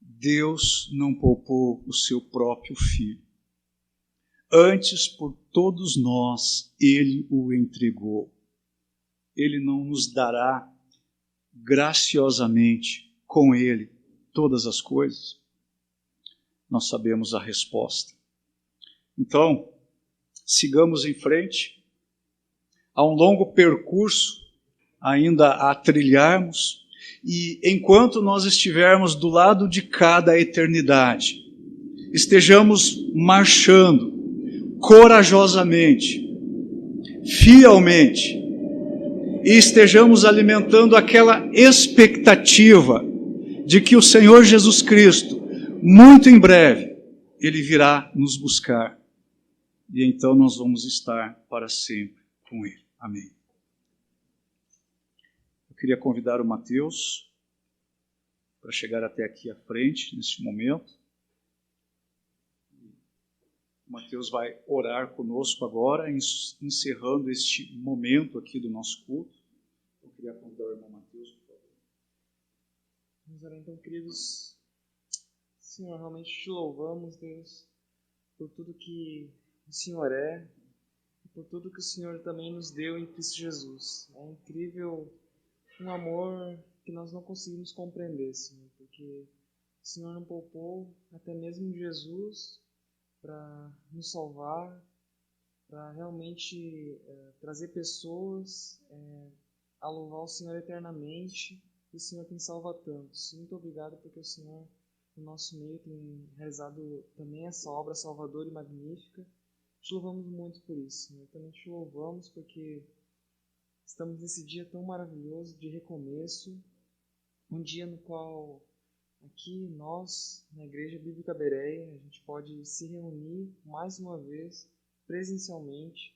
Deus não poupou o seu próprio Filho. Antes, por todos nós, Ele o entregou. Ele não nos dará graciosamente com Ele todas as coisas? Nós sabemos a resposta. Então, sigamos em frente. Há um longo percurso ainda a trilharmos, e enquanto nós estivermos do lado de cá da eternidade, estejamos marchando corajosamente, fielmente, e estejamos alimentando aquela expectativa de que o Senhor Jesus Cristo, muito em breve, Ele virá nos buscar, e então nós vamos estar para sempre com Ele. Amém. Eu queria convidar o Mateus para chegar até aqui à frente, neste momento. O Mateus vai orar conosco agora, encerrando este momento aqui do nosso culto. Eu queria convidar o irmão Mateus, por favor. Vamos orar então, queridos. Senhor, realmente te louvamos, Deus, por tudo que o Senhor é e por tudo que o Senhor também nos deu em Cristo Jesus. É incrível um amor que nós não conseguimos compreender, Senhor, porque o Senhor não poupou até mesmo Jesus para nos salvar, para realmente trazer pessoas a louvar o Senhor eternamente, e o Senhor tem salvo tantos. Muito obrigado porque o Senhor, no nosso meio, tem realizado também essa obra salvadora e magnífica. Te louvamos muito por isso, Senhor. Também te louvamos porque estamos nesse dia tão maravilhoso de recomeço, um dia no qual aqui nós, na Igreja Bíblica Bereia, a gente pode se reunir mais uma vez, presencialmente,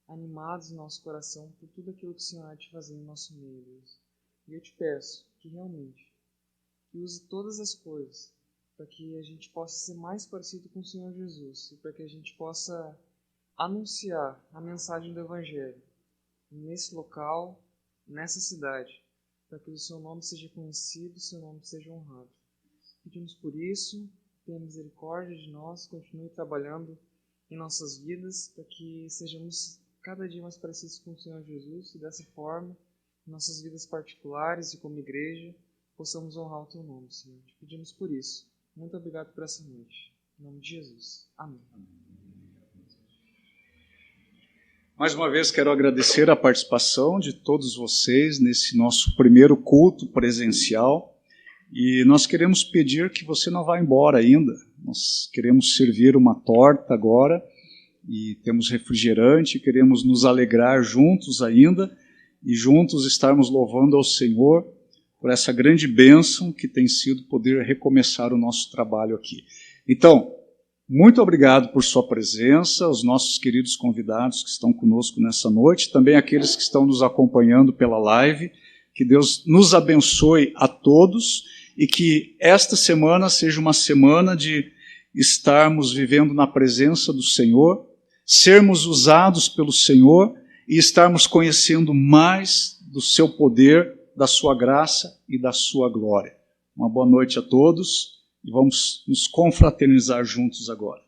animados no nosso coração por tudo aquilo que o Senhor há de fazer em nosso meio, Deus. E eu te peço que realmente que use todas as coisas para que a gente possa ser mais parecido com o Senhor Jesus e para que a gente possa anunciar a mensagem do Evangelho nesse local, nessa cidade, para que o seu nome seja conhecido, o seu nome seja honrado. Pedimos por isso, tenha misericórdia de nós, continue trabalhando em nossas vidas, para que sejamos cada dia mais parecidos com o Senhor Jesus, e dessa forma, em nossas vidas particulares e como igreja, possamos honrar o Teu nome, Senhor. Te pedimos por isso. Muito obrigado por essa noite. Em nome de Jesus. Amém. Mais uma vez quero agradecer a participação de todos vocês nesse nosso primeiro culto presencial. E nós queremos pedir que você não vá embora ainda. Nós queremos servir uma torta agora e temos refrigerante, queremos nos alegrar juntos ainda e juntos estarmos louvando ao Senhor por essa grande bênção que tem sido poder recomeçar o nosso trabalho aqui. Então, muito obrigado por sua presença, os nossos queridos convidados que estão conosco nessa noite, também aqueles que estão nos acompanhando pela live. Que Deus nos abençoe a todos e que esta semana seja uma semana de estarmos vivendo na presença do Senhor, sermos usados pelo Senhor e estarmos conhecendo mais do seu poder, da sua graça e da sua glória. Uma boa noite a todos e vamos nos confraternizar juntos agora.